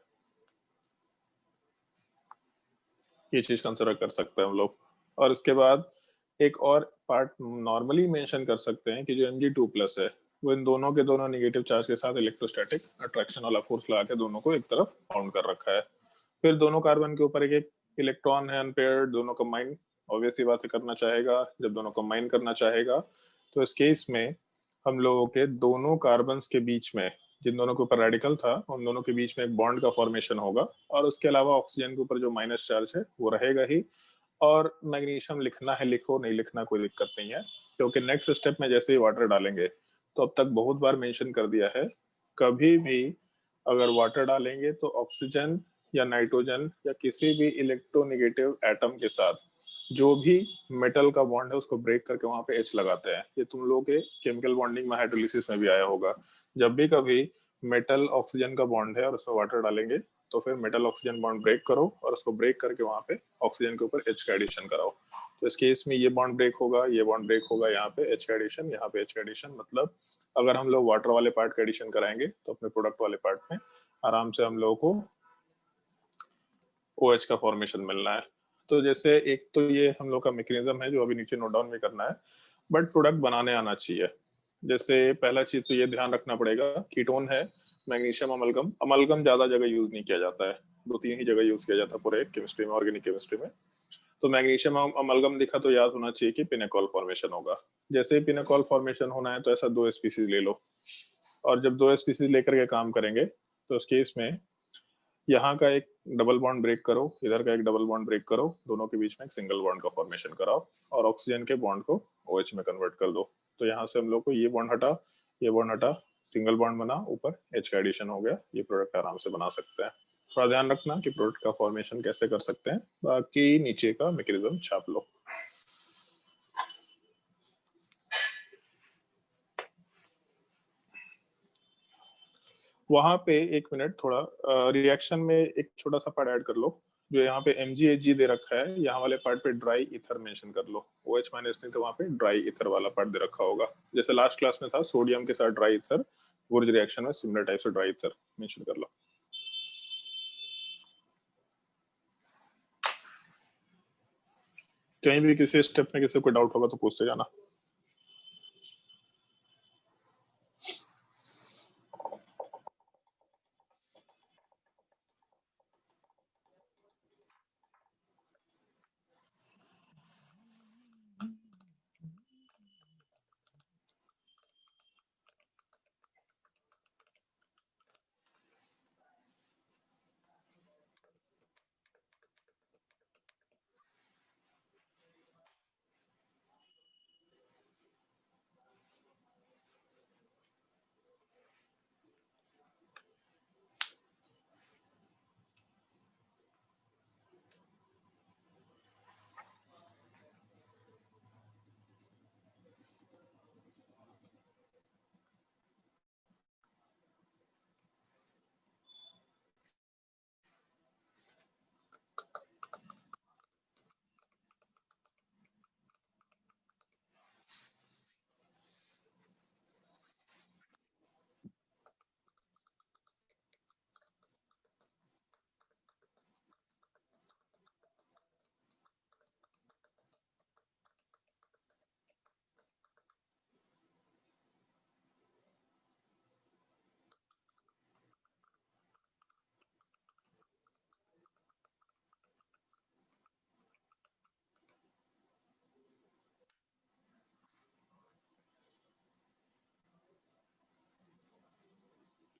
ये चीज कंसिडर कर सकते हैं हम लोग। और इसके बाद एक और पार्ट नॉर्मली मेंशन कर सकते हैं कि जो Mg2+ है वो इन दोनों के दोनों नेगेटिव चार्ज के साथ इलेक्ट्रोस्टैटिक अट्रैक्शन वाला फोर्स लगा के दोनों को एक तरफ बाउंड कर रखा है। फिर दोनों कार्बन के ऊपर एक एक इलेक्ट्रॉन है अनपेयर्ड, दोनों कंबाइन ऑब्वियस ही बात करना चाहेगा। जब दोनों कंबाइन करना चाहेगा तो इस केस में हम लोगों के दोनों कार्बन्स के बीच में, जिन दोनों के ऊपर रेडिकल था उन दोनों के बीच में एक बॉन्ड का फॉर्मेशन होगा, और उसके अलावा ऑक्सीजन के ऊपर जो माइनस चार्ज है वो रहेगा ही। और मैग्नीशियम लिखना है लिखो, नहीं लिखना कोई दिक्कत नहीं है, क्योंकि नेक्स्ट स्टेप में जैसे ही वाटर डालेंगे तो अब तक बहुत बार मेंशन कर दिया है, कभी भी अगर वाटर डालेंगे तो ऑक्सीजन या नाइट्रोजन या किसी भी इलेक्ट्रोनेगेटिव एटम के साथ जो भी मेटल का बॉन्ड है उसको ब्रेक करके वहां पे H लगाते हैं। ये तुम लोगों के केमिकल बॉन्डिंग में हाइड्रोलिसिस में भी आया होगा। जब भी कभी मेटल ऑक्सीजन का बॉन्ड है और उसमें वाटर डालेंगे तो फिर मेटल ऑक्सीजन बॉन्ड ब्रेक करो और उसको ब्रेक करके वहां पे ऑक्सीजन के ऊपर H का एडिशन कराओ। तो इस केस में ये बॉन्ड ब्रेक होगा, ये बॉन्ड ब्रेक होगा, यहाँ पे H का एडिशन, यहाँ पे H का एडिशन। मतलब अगर हम लोग वाटर वाले पार्ट का एडिशन कराएंगे तो अपने प्रोडक्ट वाले पार्ट में आराम से हम लोगों को OH का फॉर्मेशन मिलना है। तो जैसे एक तो ये हम लोग का मैकेनिज्म है जो अभी नीचे नोट डाउन भी करना है, बट प्रोडक्ट बनाने आना चाहिए। जैसे पहला चीज तो ये ध्यान रखना पड़ेगा, कीटोन है मैग्नीशियम अमलगम। अमलगम ज्यादा जगह यूज नहीं किया जाता है, 2-3 ही जगह यूज किया जाता है पूरे केमिस्ट्री में, ऑर्गेनिक केमिस्ट्री में। तो मैग्नीशियम अमलगम दिखा तो याद होना चाहिए कि पिनेकॉल फॉर्मेशन होगा। जैसे ही पिनेकॉल फॉर्मेशन होना है तो ऐसा 2 स्पीसीज ले लो, और जब 2 स्पीसीज लेकर के काम करेंगे तो उस केस में यहाँ का एक डबल बॉन्ड ब्रेक करो, इधर का एक डबल बॉन्ड ब्रेक करो, दोनों के बीच में एक सिंगल बॉन्ड का फॉर्मेशन कराओ और ऑक्सीजन के बॉन्ड को OH में कन्वर्ट कर दो। तो यहाँ से हम लोग को ये बॉन्ड हटा, ये बॉन्ड हटा, सिंगल बॉन्ड बना, ऊपर H का एडिशन हो गया। ये प्रोडक्ट आराम से बना सकते हैं। थोड़ा ध्यान रखना कि प्रोडक्ट का फॉर्मेशन कैसे कर सकते हैं, बाकी नीचे का मैकेनिज्म छाप लो। वहां पे 1 मिनट थोड़ा रिएक्शन में एक छोटा सा पार्ट ऐड कर लो। जो यहाँ पे MgHg दे रखा है, यहाँ वाले पार्ट पे ड्राई ईथर मेंशन कर लो। OH- नहीं तो वहाँ पे ड्राई ईथर वाला पार्ट दे रखा होगा। जैसे लास्ट क्लास में था सोडियम के साथ ड्राई ईथर, वुर्ज रिएक्शन में similar types of dry ether mention कर लो। कहीं भी किसी स्टेप में किसी को डाउट होगा तो पूछते जाना।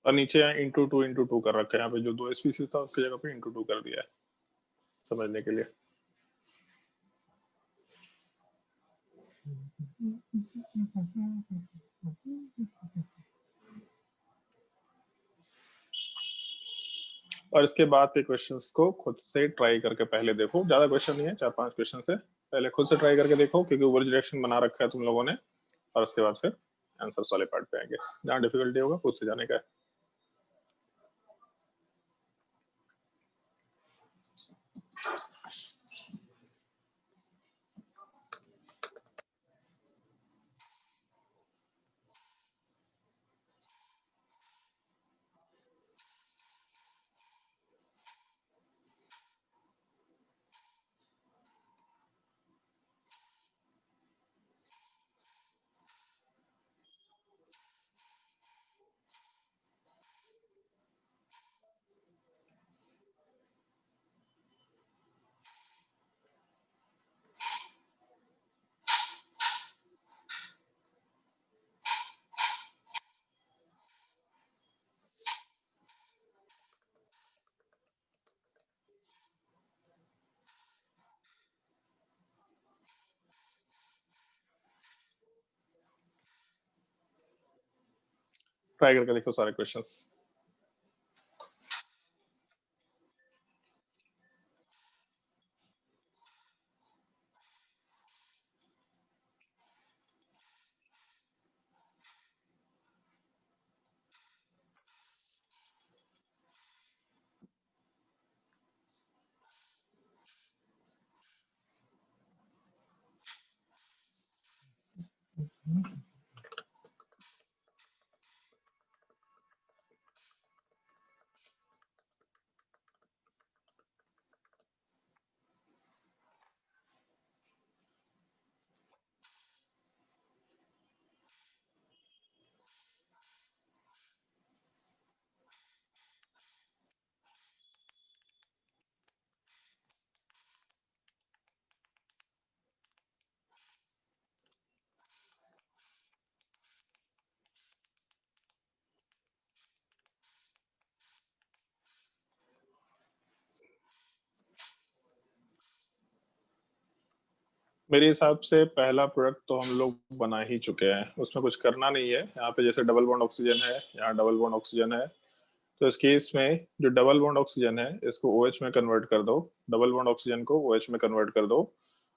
और नीचे यहाँ ×2 कर रखा है, यहाँ पे जो 2 स्पीसीज था उसकी जगह पे ×2 कर दिया है समझने के लिए। और इसके बाद के क्वेश्चंस को खुद से ट्राई करके पहले देखो, ज्यादा क्वेश्चन नहीं है, 4-5 क्वेश्चन से पहले खुद से ट्राई करके देखो क्योंकि वुर्ज रिएक्शन बना रखा है तुम लोगों ने, और उसके बाद फिर आंसर्स वाले पार्ट पे आएंगे। जहाँ डिफिकल्टी होगा खुद से जाने का है। ट्राई करके देखो सारे क्वेश्चंस। मेरे हिसाब से पहला प्रोडक्ट तो हम लोग बना ही चुके हैं, उसमें कुछ करना नहीं है। यहाँ पे जैसे डबल बॉन्ड ऑक्सीजन है, यहाँ डबल बॉन्ड ऑक्सीजन है, तो इस केस में जो डबल बॉन्ड ऑक्सीजन है इसको OH में कन्वर्ट कर दो, डबल बॉन्ड ऑक्सीजन को OH में कन्वर्ट कर दो,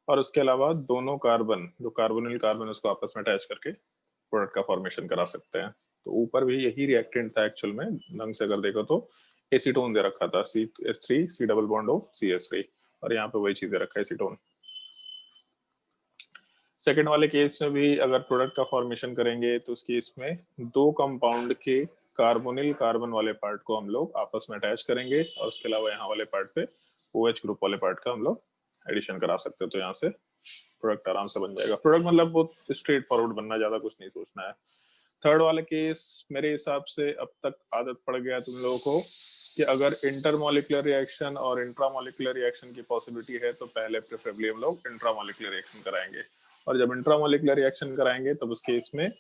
और उसके अलावा दोनों कार्बन जो कार्बोनिल कार्बन उसको आपस में अटैच करके प्रोडक्ट का फॉर्मेशन करा सकते हैं। तो ऊपर भी यही रिएक्टेंट था एक्चुअल में, ढंग से अगर देखो तो एसीटोन दे रखा था CH3 C double bond O CH3, और यहाँ पे वही चीज दे रखा है एसीटोन। सेकंड वाले केस में भी अगर प्रोडक्ट का फॉर्मेशन करेंगे तो उस केस में दो कंपाउंड के कार्बोनिल कार्बन वाले पार्ट को हम लोग आपस में अटैच करेंगे और उसके अलावा यहाँ वाले पार्ट पे OH ग्रुप वाले पार्ट का हम लोग एडिशन करा सकते हैं, तो यहाँ से प्रोडक्ट आराम से बन जाएगा। प्रोडक्ट मतलब बहुत स्ट्रेट फॉरवर्ड बनना, ज्यादा कुछ नहीं सोचना है। थर्ड वाले केस मेरे हिसाब से अब तक आदत पड़ गया तुम लोगों को कि अगर इंटरमोलिकुलर रिएक्शन और इंट्रामोलिकुलर रिएक्शन की पॉसिबिलिटी है तो पहले प्रेफरेबली हम लोग इंट्रामोलिकुलर रिएक्शन कराएंगे, और जब इंट्रामोलिकुलर रिएक्शन कराएंगे तब उस केस में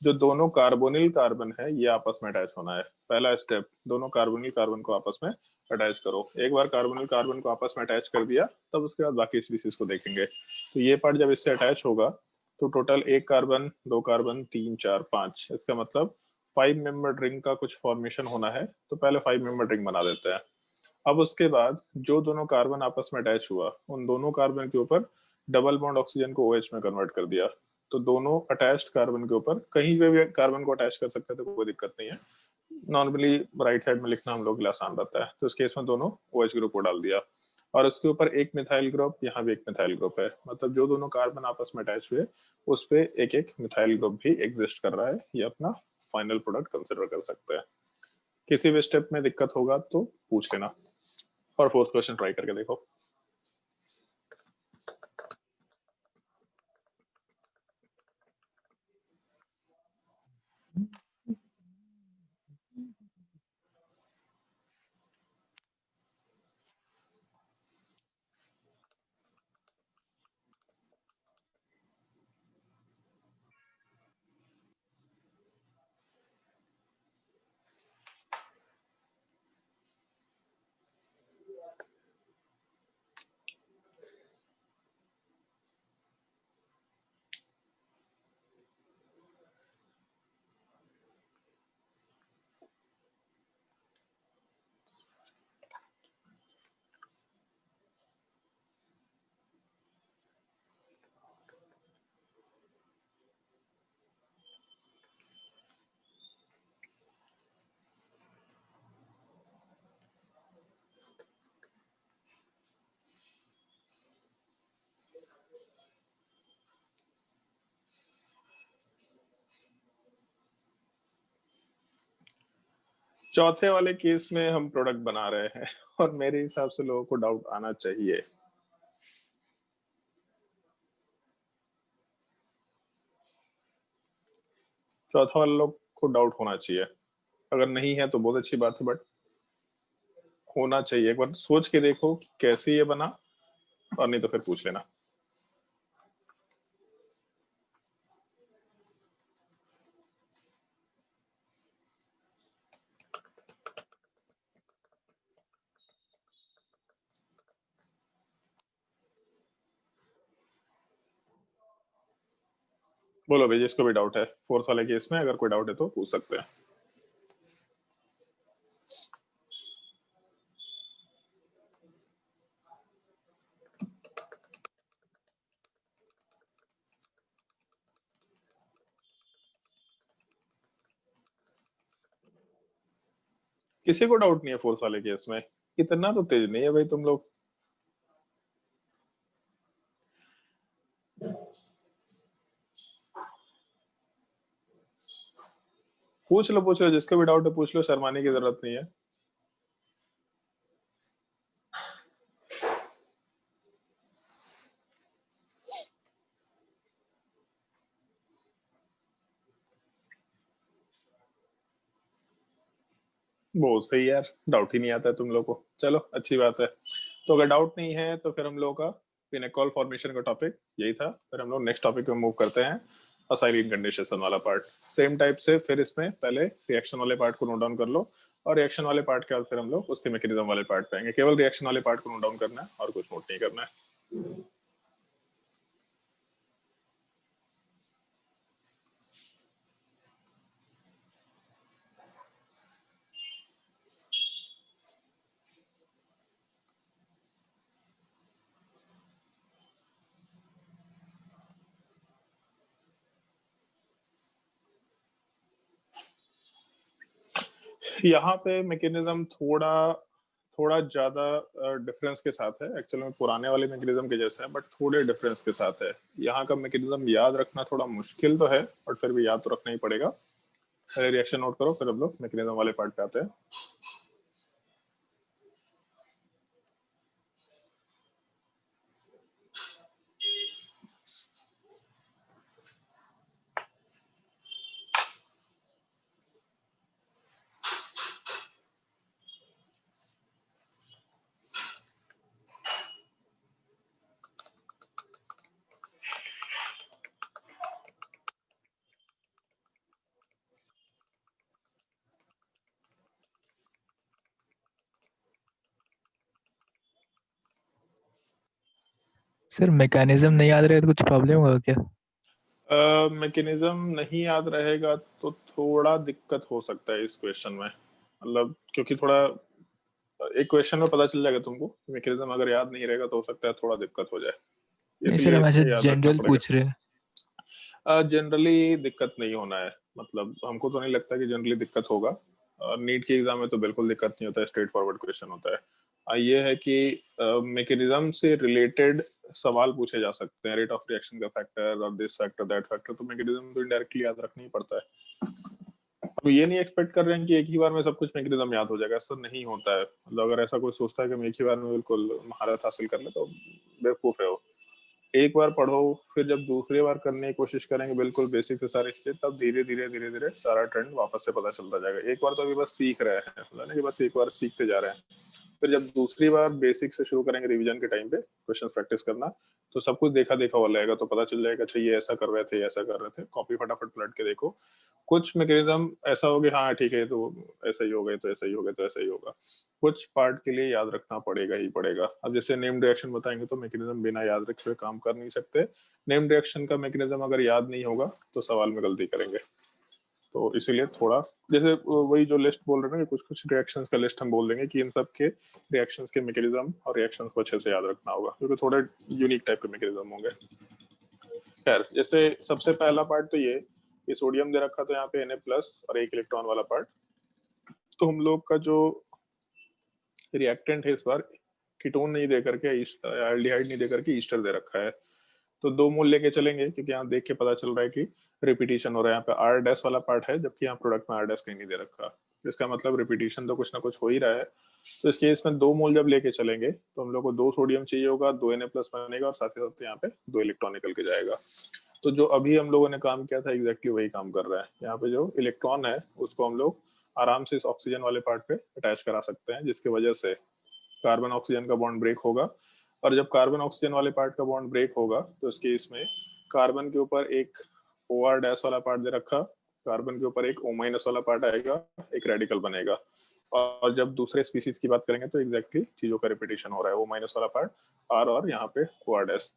जो दोनों कार्बोनिल कार्बन है ये आपस में अटैच होना है। पहला स्टेप, दोनों कार्बोनिल कार्बन को आपस में अटैच करो। एक बार कार्बोनिल कार्बन को आपस में अटैच कर दिया तब उसके बाद बाकी स्पीसीज को देखेंगे। तो ये पार्ट जब इससे अटैच होगा तो टोटल एक कार्बन, दो कार्बन, तीन, चार, पांच, इसका मतलब 5 मेंबर रिंग का कुछ फॉर्मेशन होना है, तो पहले 5 मेंबर रिंग बना देते हैं। अब उसके बाद जो दोनों कार्बन आपस में अटैच हुआ उन दोनों कार्बन के ऊपर डबल बॉन्ड ऑक्सीजन को OH में कन्वर्ट कर दिया, तो दोनों अटैच्ड कार्बन के ऊपर कहीं पे भी कार्बन को अटैच कर सकते हैं, तो कोई दिक्कत नहीं है। नॉर्मली राइट साइड में लिखना हम लोग के लिए आसान रहता है, तो इस केस में दोनों OH ग्रुप को डाल दिया और उसके ऊपर एक मिथाइल ग्रुप, यहाँ भी एक मिथाइल ग्रुप है, मतलब जो दोनों कार्बन आपस में अटैच हुए उस पे एक एक मिथाइल ग्रुप भी एग्जिस्ट कर रहा है। ये अपना फाइनल प्रोडक्ट कंसिडर कर सकते हैं। किसी भी स्टेप में दिक्कत होगा तो पूछ लेना, और फोर्थ क्वेश्चन ट्राई करके देखो। चौथे वाले केस में हम प्रोडक्ट बना रहे हैं और मेरे हिसाब से लोगों को डाउट आना चाहिए। चौथा वाले लोग को डाउट होना चाहिए, अगर नहीं है तो बहुत अच्छी बात है, बट होना चाहिए। एक बार सोच के देखो कि कैसे ये बना, और नहीं तो फिर पूछ लेना। बोलो भाई जिसको भी डाउट है फोर्थ वाले केस में, अगर कोई डाउट है तो पूछ सकते हैं। किसी को डाउट नहीं है फोर्थ वाले केस में? इतना तो तेज नहीं है भाई तुम लोग। पूछ लो जिसको भी डाउट है पूछ लो, शर्माने की जरूरत नहीं है। बहुत सही यार, डाउट ही नहीं आता है तुम लोग को, चलो अच्छी बात है। तो अगर डाउट नहीं है तो फिर हम लोग का पिनेकॉल फॉर्मेशन का टॉपिक यही था। फिर हम लोग नेक्स्ट टॉपिक पे मूव करते हैं, असाइलिन कंडेंसेशन वाला पार्ट। सेम टाइप से फिर इसमें पहले रिएक्शन वाले पार्ट को नोट डाउन कर लो, और रिएक्शन वाले पार्ट के बाद फिर हम लोग उसके मैकेनिज्म वाले पार्ट पे आएंगे। केवल रिएक्शन वाले पार्ट को नोट डाउन करना है और कुछ नोट नहीं करना है। यहाँ पे मैकेनिज्म थोड़ा थोड़ा ज्यादा डिफरेंस के साथ है, एक्चुअली में पुराने वाले मैकेनिज्म के जैसा है बट थोड़े डिफरेंस के साथ है। यहाँ का मैकेनिज्म याद रखना थोड़ा मुश्किल तो है बट फिर भी याद तो रखना ही पड़ेगा। पहले रिएक्शन नोट करो, फिर हम लोग मैकेनिज्म वाले पार्ट पे आते हैं। सर मैकेनिज्म नहीं याद रहे तो कुछ प्रॉब्लम होगा क्या? मैकेनिज्म नहीं याद रहेगा तो थोड़ा दिक्कत हो सकता है इस क्वेश्चन में, मतलब क्योंकि थोड़ा एक क्वेश्चन में पता चल जाएगा तुमको, मैकेनिज्म अगर याद नहीं रहेगा तो हो सकता है थोड़ा दिक्कत हो जाए, नहीं सर, इसलिए हम इसको ऐसे याद रखना जनरल पड़ेगा। पूछ रहे हैं। जनरली दिक्कत नहीं होना है, मतलब हमको तो नहीं लगता कि जनरली दिक्कत होगा। और नीट के एग्जाम में तो बिल्कुल दिक्कत नहीं होता है, स्ट्रेट फॉरवर्ड क्वेश्चन होता है। ये है कि मैकेनिज्म से रिलेटेड सवाल पूछे जा सकते हैं, रेट ऑफ रिएक्शन का फैक्टर और दिस फैक्टर दैट फैक्टर, तो मैकेनिज्म तो इनडायरेक्टली याद रखना ही पड़ता है। अब ये नहीं एक्सपेक्ट कर रहे हैं कि एक ही बार में सब कुछ मैकेनिज्म याद हो जाएगा, ऐसा नहीं होता है। मतलब अगर ऐसा कोई सोचता है कि हम एक ही बार में बिल्कुल महारत हासिल कर ले तो बेवकूफ है वो। एक बार पढ़ो, फिर जब दूसरी बार करने की कोशिश करेंगे बिल्कुल बेसिक से सारे चीजें, तब धीरे धीरे धीरे धीरे सारा ट्रेंड वापस से पता चलता जाएगा। एक बार तो अभी बस सीख रहे हैं, मतलब ना कि बस एक बार सीखते जा रहे हैं। फिर जब दूसरी बार बेसिक से शुरू करेंगे रिवीजन के टाइम पे क्वेश्चन प्रैक्टिस करना, तो सब कुछ देखा देखा हो जाएगा, तो पता चल जाएगा अच्छा ये ऐसा कर रहे थे, ऐसा कर रहे थे। कॉपी फटाफट पलट के देखो, कुछ मैकेनिज्म ऐसा हो गया हाँ ठीक है तो ऐसा ही हो गया, तो ऐसा ही हो गया, तो ऐसा ही होगा। कुछ पार्ट के लिए याद रखना पड़ेगा ही पड़ेगा। अब जैसे नेम रिएक्शन बताएंगे तो मैकेनिज्म बिना याद रखे हुए काम कर नहीं सकते। नेम रिएक्शन का मैकेनिज्म अगर याद नहीं होगा तो सवाल में गलती करेंगे। तो इसीलिए थोड़ा जैसे वही जो लिस्ट बोल रहे हैं ना कि कुछ कुछ रिएक्शंस का लिस्ट हम बोल देंगे कि इन सब के रिएक्शंस के मैकेनिज्म और रिएक्शंस को अच्छे से याद रखना होगा, क्योंकि थोड़े यूनिक टाइप के मैकेनिज्म होंगे। खैर, जैसे सबसे पहला पार्ट तो ये सोडियम दे रखा तो यहाँ पे Na+ और 1 इलेक्ट्रॉन वाला पार्ट। तो हम लोग का जो रिएक्टेंट है इस बार कीटोन नहीं दे करके, एल्डिहाइड नहीं दे करके ईस्टर दे रखा है। तो 2 मोल लेके चलेंगे, क्योंकि यहाँ देख के पता चल रहा है कि रिपीटिशन हो रहा है। यहाँ पे R- वाला पार्ट है, जबकि यहाँ प्रोडक्ट में R- कहीं नहीं दे रखा। इसका मतलब रिपीटिशन तो कुछ ना कुछ हो ही रहा है। तो इस केस में 2 मोल जब लेके चलेंगे तो हम लोग को 2 सोडियम चाहिए होगा, 2 Na+ बनेगा और साथ ही साथ यहाँ पे 2 इलेक्ट्रॉन निकल के जाएगा। तो जो अभी हम लोगों ने काम किया था एग्जैक्टली वही काम कर रहा है। यहाँ पे जो इलेक्ट्रॉन है उसको हम लोग आराम से इस ऑक्सीजन वाले पार्ट पे अटैच करा सकते हैं, जिसकी वजह से कार्बन ऑक्सीजन का बॉन्ड ब्रेक होगा। और जब कार्बन ऑक्सीजन वाले पार्ट का बॉन्ड ब्रेक होगा तो इस केस में कार्बन के ऊपर एक OR- वाला पार्ट दे रखा, कार्बन के ऊपर एक O- वाला पार्ट आएगा, एक रेडिकल बनेगा। और जब दूसरे स्पीसीज की बात करेंगे तो एग्जैक्टली चीजों का रिपीटेशन हो रहा है। O- वाला पार्ट R और यहाँ पे OR-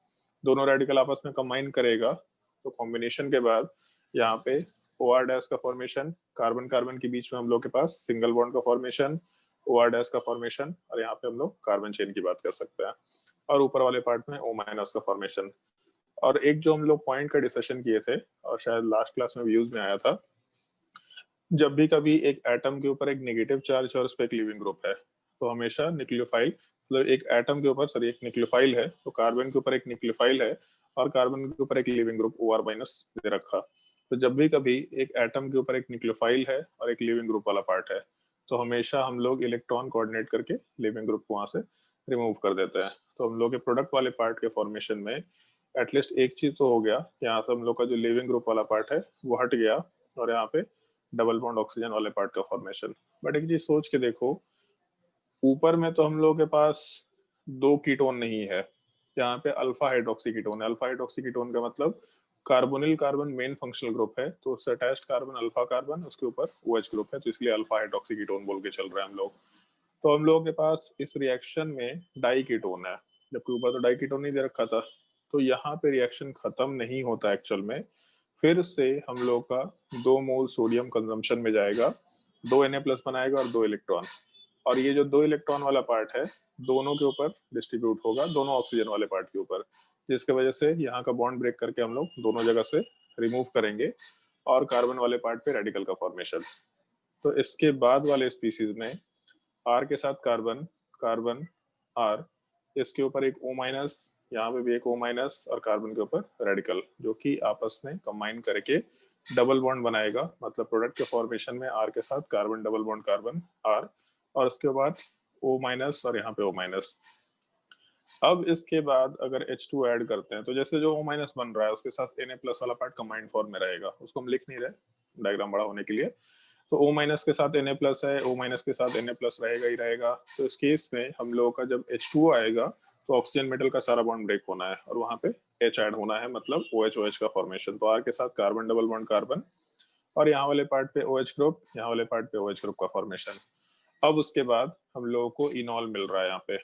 दोनों रेडिकल आपस में कंबाइन करेगा, तो कॉम्बिनेशन के बाद यहाँ पे OR- का फॉर्मेशन, कार्बन कार्बन के बीच में हम लोग के पास सिंगल बॉन्ड का फॉर्मेशन, OR- का फॉर्मेशन, और यहाँ पे हम लोग कार्बन चेन की बात कर सकते हैं। और ऊपर वाले पार्ट में O- का फॉर्मेशन। और एक जो हम लोग पॉइंट का डिस्कशन किए थे और शायद लास्ट क्लास में यूज में आया था, जब भी कभी एक एटम के ऊपर एक नेगेटिव चार्ज और उस पर एक लिविंग ग्रुप है तो हमेशा न्यूक्लियोफाइल, मतलब एक एटम के ऊपर सॉरी एक न्यूक्लियोफाइल है, तो कार्बन के ऊपर एक न्यूक्लियोफाइल है और कार्बन के ऊपर एक लिविंग ग्रुप OR- दे रखा। तो जब भी कभी एक एटम के ऊपर एक न्यूक्लियोफाइल है और एक लिविंग ग्रुप वाला पार्ट है तो हमेशा हम लोग इलेक्ट्रॉन कोऑर्डिनेट करके लिविंग ग्रुप को वहां से रिमूव कर देते हैं। तो हम लोग के प्रोडक्ट वाले पार्ट के फॉर्मेशन में एटलीस्ट एक चीज तो हो गया, यहाँ से हम लोग का जो लिविंग ग्रुप वाला पार्ट है वो हट गया और यहाँ पे डबल बॉन्ड ऑक्सीजन वाले पार्ट का फॉर्मेशन। बट एक चीज सोच के देखो, ऊपर में तो हम लोग के पास 2 कीटोन नहीं है, यहाँ पे अल्फा हाइड्रोक्सी कीटोन है। अल्फा हाइड्रोक्सी कीटोन का मतलब carbonyl carbon main functional group है, तो उससे अटैच्ड कार्बन अल्फा कार्बन, उसके ऊपर OH ग्रुप है, तो इसलिए अल्फा हाइड्रोक्सी कीटोन बोल के चल रहे हैं हम लोग। तो हम लोगों के पास इस रिएक्शन में डाई कीटोन है, जबकि ऊपर तो डाई कीटोन नहीं दे रखा था। तो यहाँ पे रिएक्शन खत्म नहीं होता एक्चुअल में, फिर से हम लोग का 2 मोल सोडियम कंजम्पशन में जाएगा, 2 Na+ बनाएगा और 2 इलेक्ट्रॉन। और ये जो 2 इलेक्ट्रॉन वाला पार्ट है दोनों के ऊपर डिस्ट्रीब्यूट होगा, दोनों ऑक्सीजन वाले पार्ट के ऊपर, जिसके वजह से यहाँ का बॉन्ड ब्रेक करके हम लोग दोनों जगह से रिमूव करेंगे और कार्बन वाले पार्ट पे रेडिकल का फॉर्मेशन। तो इसके बाद वाले स्पीसीज में R के साथ कार्बन, कार्बन R, इसके ऊपर एक O माइनस, यहाँ पे भी एक O माइनस और कार्बन के ऊपर रेडिकल, जो कि आपस में कंबाइन करके डबल बॉन्ड बनाएगा। मतलब प्रोडक्ट के फॉर्मेशन में R के साथ carbon double bond carbon R, और उसके बाद O माइनस और यहाँ पे O माइनस। अब इसके बाद अगर H2 ऐड करते हैं तो जैसे जो O माइनस बन रहा है उसके साथ Na प्लस वाला पार्ट कंबाइंड फॉर्म में रहेगा, उसको हम लिख नहीं रहे डायग्राम बड़ा होने के लिए। तो O माइनस के साथ Na प्लस है, O माइनस के साथ Na प्लस रहेगा ही रहेगा। तो इस केस में हम लोगों का जब H2 आएगा तो ऑक्सीजन मेटल का सारा बॉन्ड ब्रेक होना है और वहां पे H ऐड होना है, मतलब OH का फॉर्मेशन। तो R के साथ कार्बन डबल बॉन्ड कार्बन, और यहाँ वाले पार्ट पे OH ग्रुप, यहाँ वाले पार्ट पे OH ग्रुप का फॉर्मेशन। अब उसके बाद हम लोगों को इनॉल मिल रहा है यहाँ पे,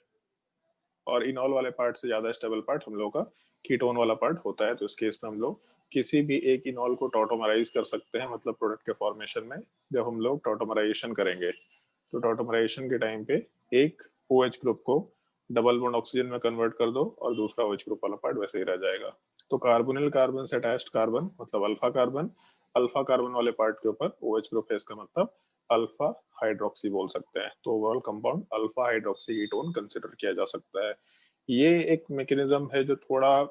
और इनॉल वाले पार्ट से ज्यादा स्टेबल पार्ट हम लोग का कीटोन वाला पार्ट होता है। तो इस केस में हम लोग किसी भी एक इनॉल को टॉटोमराइज कर सकते हैं, मतलब प्रोडक्ट के फॉर्मेशन में जब हम लोग टॉटोमराइजेशन करेंगे तो टॉटोमराइजेशन के टाइम पे एक OH ग्रुप को डबल बॉन्ड ऑक्सीजन में कन्वर्ट कर दो और दूसरा OH ग्रुप वाला पार्ट वैसे ही रह जाएगा। तो कार्बोनिल कार्बन से अटैच्ड कार्बन मतलब अल्फा कार्बन, अल्फा कार्बन वाले पार्ट के ऊपर OH ग्रुप है, इसका मतलब अल्फा हाइड्रोक्सी बोल सकते हैं। तो overall compound alpha hydroxy ketone consider किया जा सकता है। ये एक मैकेनिज्म है जो थोड़ा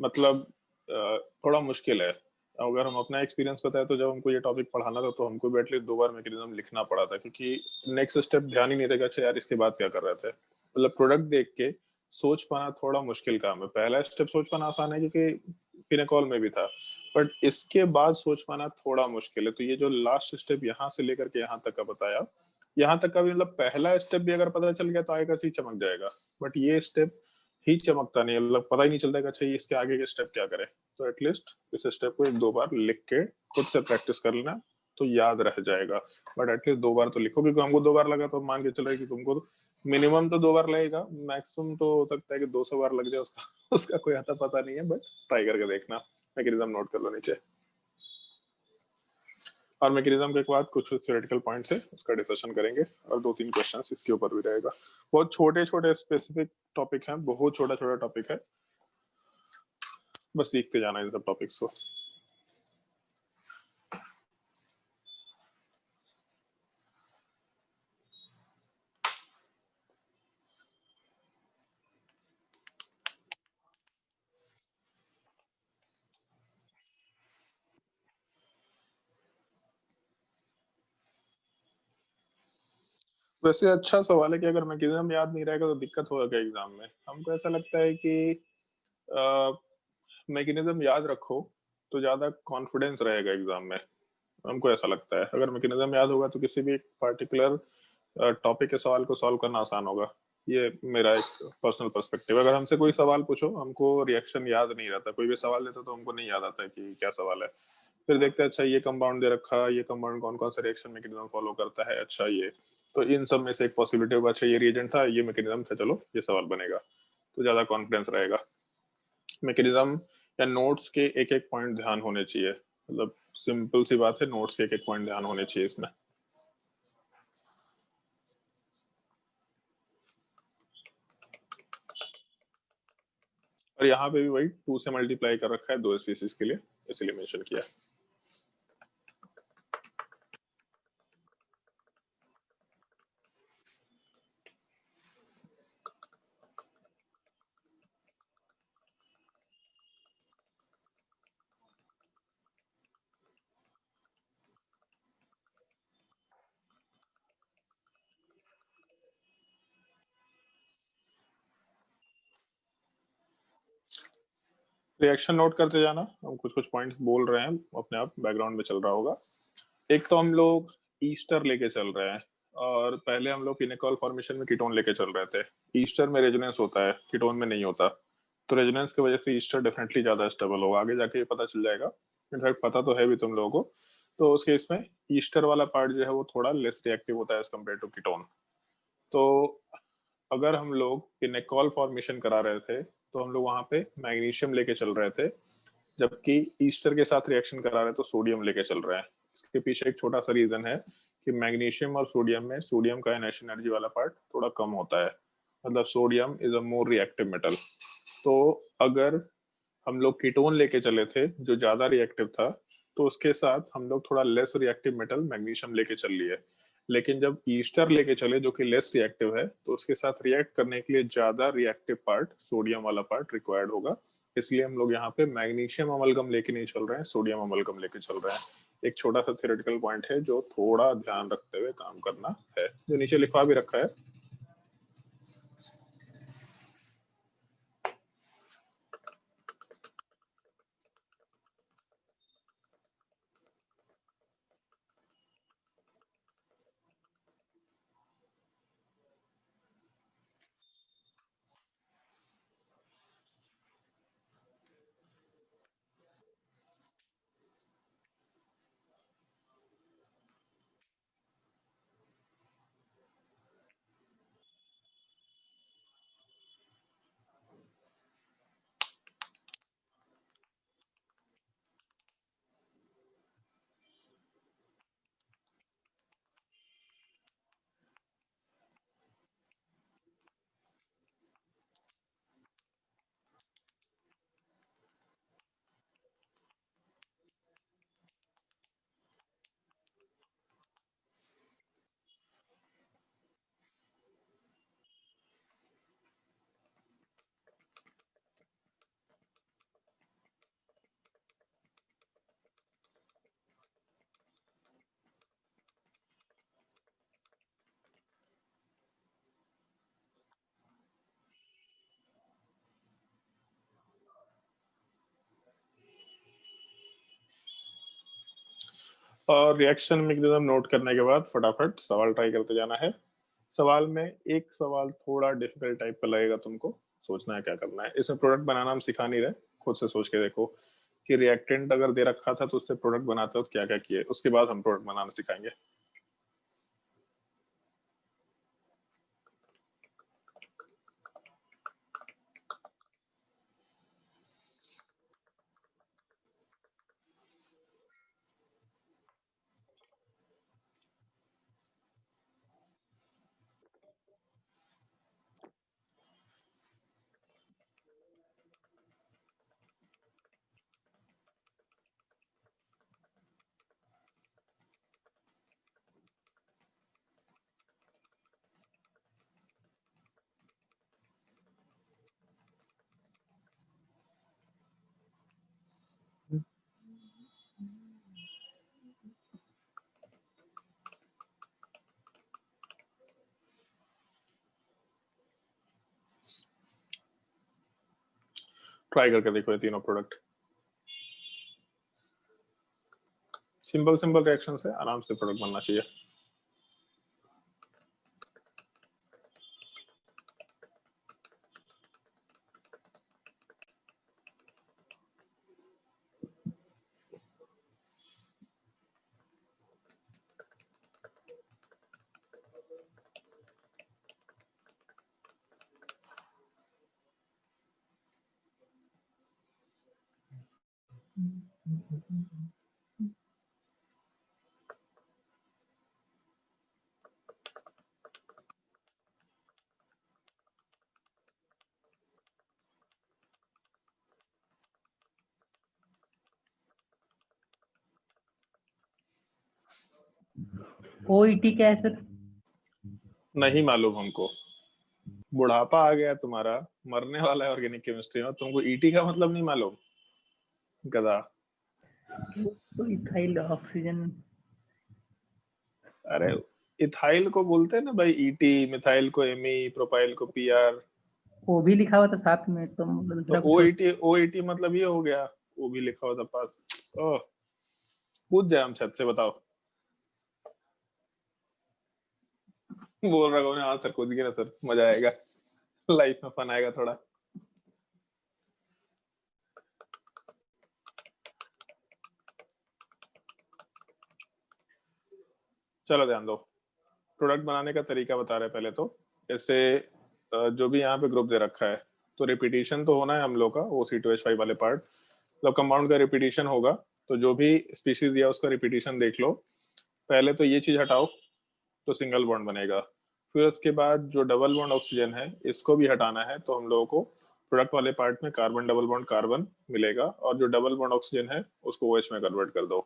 मतलब थोड़ा मुश्किल है। अगर हम अपना एक्सपीरियंस बताएं तो जब हमको ये टॉपिक पढ़ाना था तो हमको भी एटलीस्ट 2 बार मैकेनिज्म लिखना पड़ा था, क्योंकि नेक्स्ट स्टेप ध्यान ही नहीं देगा अच्छा यार इसके बाद क्या कर रहे थे। मतलब प्रोडक्ट देख के सोच पाना थोड़ा मुश्किल काम है। पहला स्टेप सोच पाना आसान है क्योंकि पिनेकॉल में भी था, बट इसके बाद सोच पाना थोड़ा मुश्किल है। तो ये जो लास्ट स्टेप यहाँ से लेकर के यहाँ तक का बताया, यहाँ तक का भी मतलब पहला स्टेप भी अगर पता चल गया तो आगे का चीज चमक जाएगा, बट ये स्टेप ही चमकता नहीं है, मतलब पता ही नहीं चलता कि अच्छा ये इसके आगे के स्टेप क्या करे। तो एटलीस्ट इस स्टेप को 1-2 बार लिख के खुद से प्रैक्टिस कर लेना तो याद रह जाएगा। बट एटलीस्ट 2 बार तो लिखो, क्योंकि हमको 2 बार लगा तो मान के चल रहा है कि तुमको मिनिमम तो 2 बार लगेगा, मैक्सिमम तो हो सकता है कि 200 बार लग जाए, उसका उसका कोई आता पता नहीं है, बट ट्राई करके देखना। मैकेनिज्म नोट कर लो नीचे, और मैकेनिज्म के बाद कुछ थ्योरेटिकल पॉइंट्स है उसका डिस्कशन करेंगे और 2-3 क्वेश्चंस इसके ऊपर भी रहेगा। बहुत छोटे छोटे स्पेसिफिक टॉपिक हैं, बहुत छोटा छोटा टॉपिक है, बस सीखते जाना इन सब टॉपिक्स को। वैसे अच्छा सवाल है कि अगर मैकेनिज्म याद नहीं रहेगा तो दिक्कत होगा क्या एग्जाम में। हमको ऐसा लगता है कि मैकेनिज्म याद रखो तो ज्यादा कॉन्फिडेंस रहेगा एग्जाम में। हमको ऐसा लगता है अगर मैकेनिज्म याद होगा तो किसी भी पर्टिकुलर टॉपिक के सवाल को सॉल्व करना आसान होगा। ये मेरा एक पर्सनल पर्सपेक्टिव। अगर हमसे कोई सवाल पूछो हमको रिएक्शन याद नहीं रहता, कोई भी सवाल देता तो हमको नहीं याद आता है कि क्या सवाल है। फिर देखते हैं अच्छा ये कंपाउंड दे रखा, ये कंपाउंड कौन कौन सा रिएक्शन मैकेनिज्म फॉलो करता है, अच्छा ये तो इन सब में से एक पॉसिबिलिटी होगा अच्छा ये रिएजेंट था, ये मैकेनिज्म था, चलो ये सवाल बनेगा, तो ज्यादा कॉन्फिडेंस रहेगा। मैकेनिज्म या नोट्स के एक एक पॉइंट ध्यान होने चाहिए, मतलब सिंपल सी बात है, नोट्स के एक एक पॉइंट ध्यान होने चाहिए इसमें। और यहाँ पे भी वही 2 से मल्टीप्लाई कर रखा है 2 स्पीसीज के लिए, इसीलिए मेंशन किया। रिएक्शन नोट करते जाना, हम कुछ कुछ पॉइंट्स बोल रहे हैं अपने आप बैकग्राउंड में चल रहा होगा। एक तो हम लोग ईस्टर लेके चल रहे हैं, और पहले हम लोग पिनेकॉल फॉर्मेशन में कीटोन लेके चल रहे थे। ईस्टर में रेजोनेंस होता है, कीटोन में नहीं होता, तो रेजोनेंस की वजह से ईस्टर डेफिनेटली ज्यादा स्टेबल होगा, आगे जाके ये पता चल जाएगा। इनफैक्ट पता तो है भी तुम लोगों को। तो उस केस में ईस्टर वाला पार्ट जो है वो थोड़ा लेस रिएक्टिव होता है एज कम्पेयर टू कीटोन। तो अगर हम लोग पिनेकॉल फॉर्मेशन करा रहे थे तो हम लोग वहां पे मैग्नीशियम लेके चल रहे थे, जबकि ईस्टर के साथ रिएक्शन करा रहे हैं तो सोडियम लेके चल रहे हैं। इसके पीछे एक छोटा सा रीजन है कि मैग्नीशियम और सोडियम में सोडियम का आयनेशन एनर्जी वाला पार्ट थोड़ा कम होता है, मतलब sodium is a more reactive metal. तो अगर हम लोग कीटोन लेके चले थे जो ज्यादा रिएक्टिव था, तो उसके साथ हम लोग थोड़ा लेस रिएक्टिव मेटल मैग्नीशियम लेके चल लिए। लेकिन जब ईस्टर लेके चले जो कि लेस रिएक्टिव है, तो उसके साथ रिएक्ट करने के लिए ज्यादा रिएक्टिव पार्ट, सोडियम वाला पार्ट रिक्वायर्ड होगा। इसलिए हम लोग यहाँ पे मैग्नीशियम अमलगम लेके नहीं चल रहे हैं, सोडियम अमलगम लेके चल रहे हैं। एक छोटा सा थ्योरेटिकल पॉइंट है जो थोड़ा ध्यान रखते हुए काम करना है, जो नीचे लिखवा भी रखा है। और रिएक्शन मैकेनिज्म नोट करने के बाद फटाफट सवाल ट्राई करते जाना है। सवाल में एक सवाल थोड़ा डिफिकल्ट टाइप का लगेगा, तुमको सोचना है क्या करना है। इसमें प्रोडक्ट बनाना हम सिखा नहीं रहे, खुद से सोच के देखो कि रिएक्टेंट अगर दे रखा था तो उससे प्रोडक्ट बनाते हो तो क्या क्या किए, उसके बाद हम प्रोडक्ट बनाना सिखाएंगे। ट्राई करके देखो ये तीनों प्रोडक्ट। सिंपल सिंपल रिएक्शन से आराम से प्रोडक्ट बनना चाहिए। ओईटी क्या है सर? नहीं मालूम हमको, बुढ़ापा आ गया तुम्हारा, मरने वाला है ऑर्गेनिक केमिस्ट्री में, तुमको ईटी का मतलब नहीं मालूम, गधा। तो इथाइल ऑक्सीजन। अरे इथाइल को बोलते हैं ना भाई ईटी, मिथाइल को एमी, प्रोपाइल को पीआर। वो भी लिखा हुआ था साथ में, तो तो दूसरा कुछ और। ओईटी मतलब ये हो गया, वो भी लिखा हुआ था पास। ओह, पूछ जाए हम छत से, बताओ। बोल रहा हूँ हाँ सर, कूद गया ना सर, मजा आएगा, लाइफ में फन आएगा थोड़ा। चलो ध्यान दो, प्रोडक्ट बनाने का तरीका बता रहे हैं पहले तो। जैसे जो भी यहाँ पे ग्रुप दे रखा है, तो रिपीटिशन तो होना है हम लोग का, OC2H5 वाले पार्ट, तो कंपाउंड का रिपीटिशन होगा। तो जो भी स्पीशीज दिया उसका रिपीटिशन देख लो। पहले तो ये चीज हटाओ तो सिंगल बॉन्ड बनेगा। फिर उसके बाद जो डबल बॉन्ड ऑक्सीजन है इसको भी हटाना है, तो हम लोगों को प्रोडक्ट वाले पार्ट में कार्बन डबल बॉन्ड कार्बन मिलेगा, और जो डबल बॉन्ड ऑक्सीजन है उसको OH में कन्वर्ट कर दो।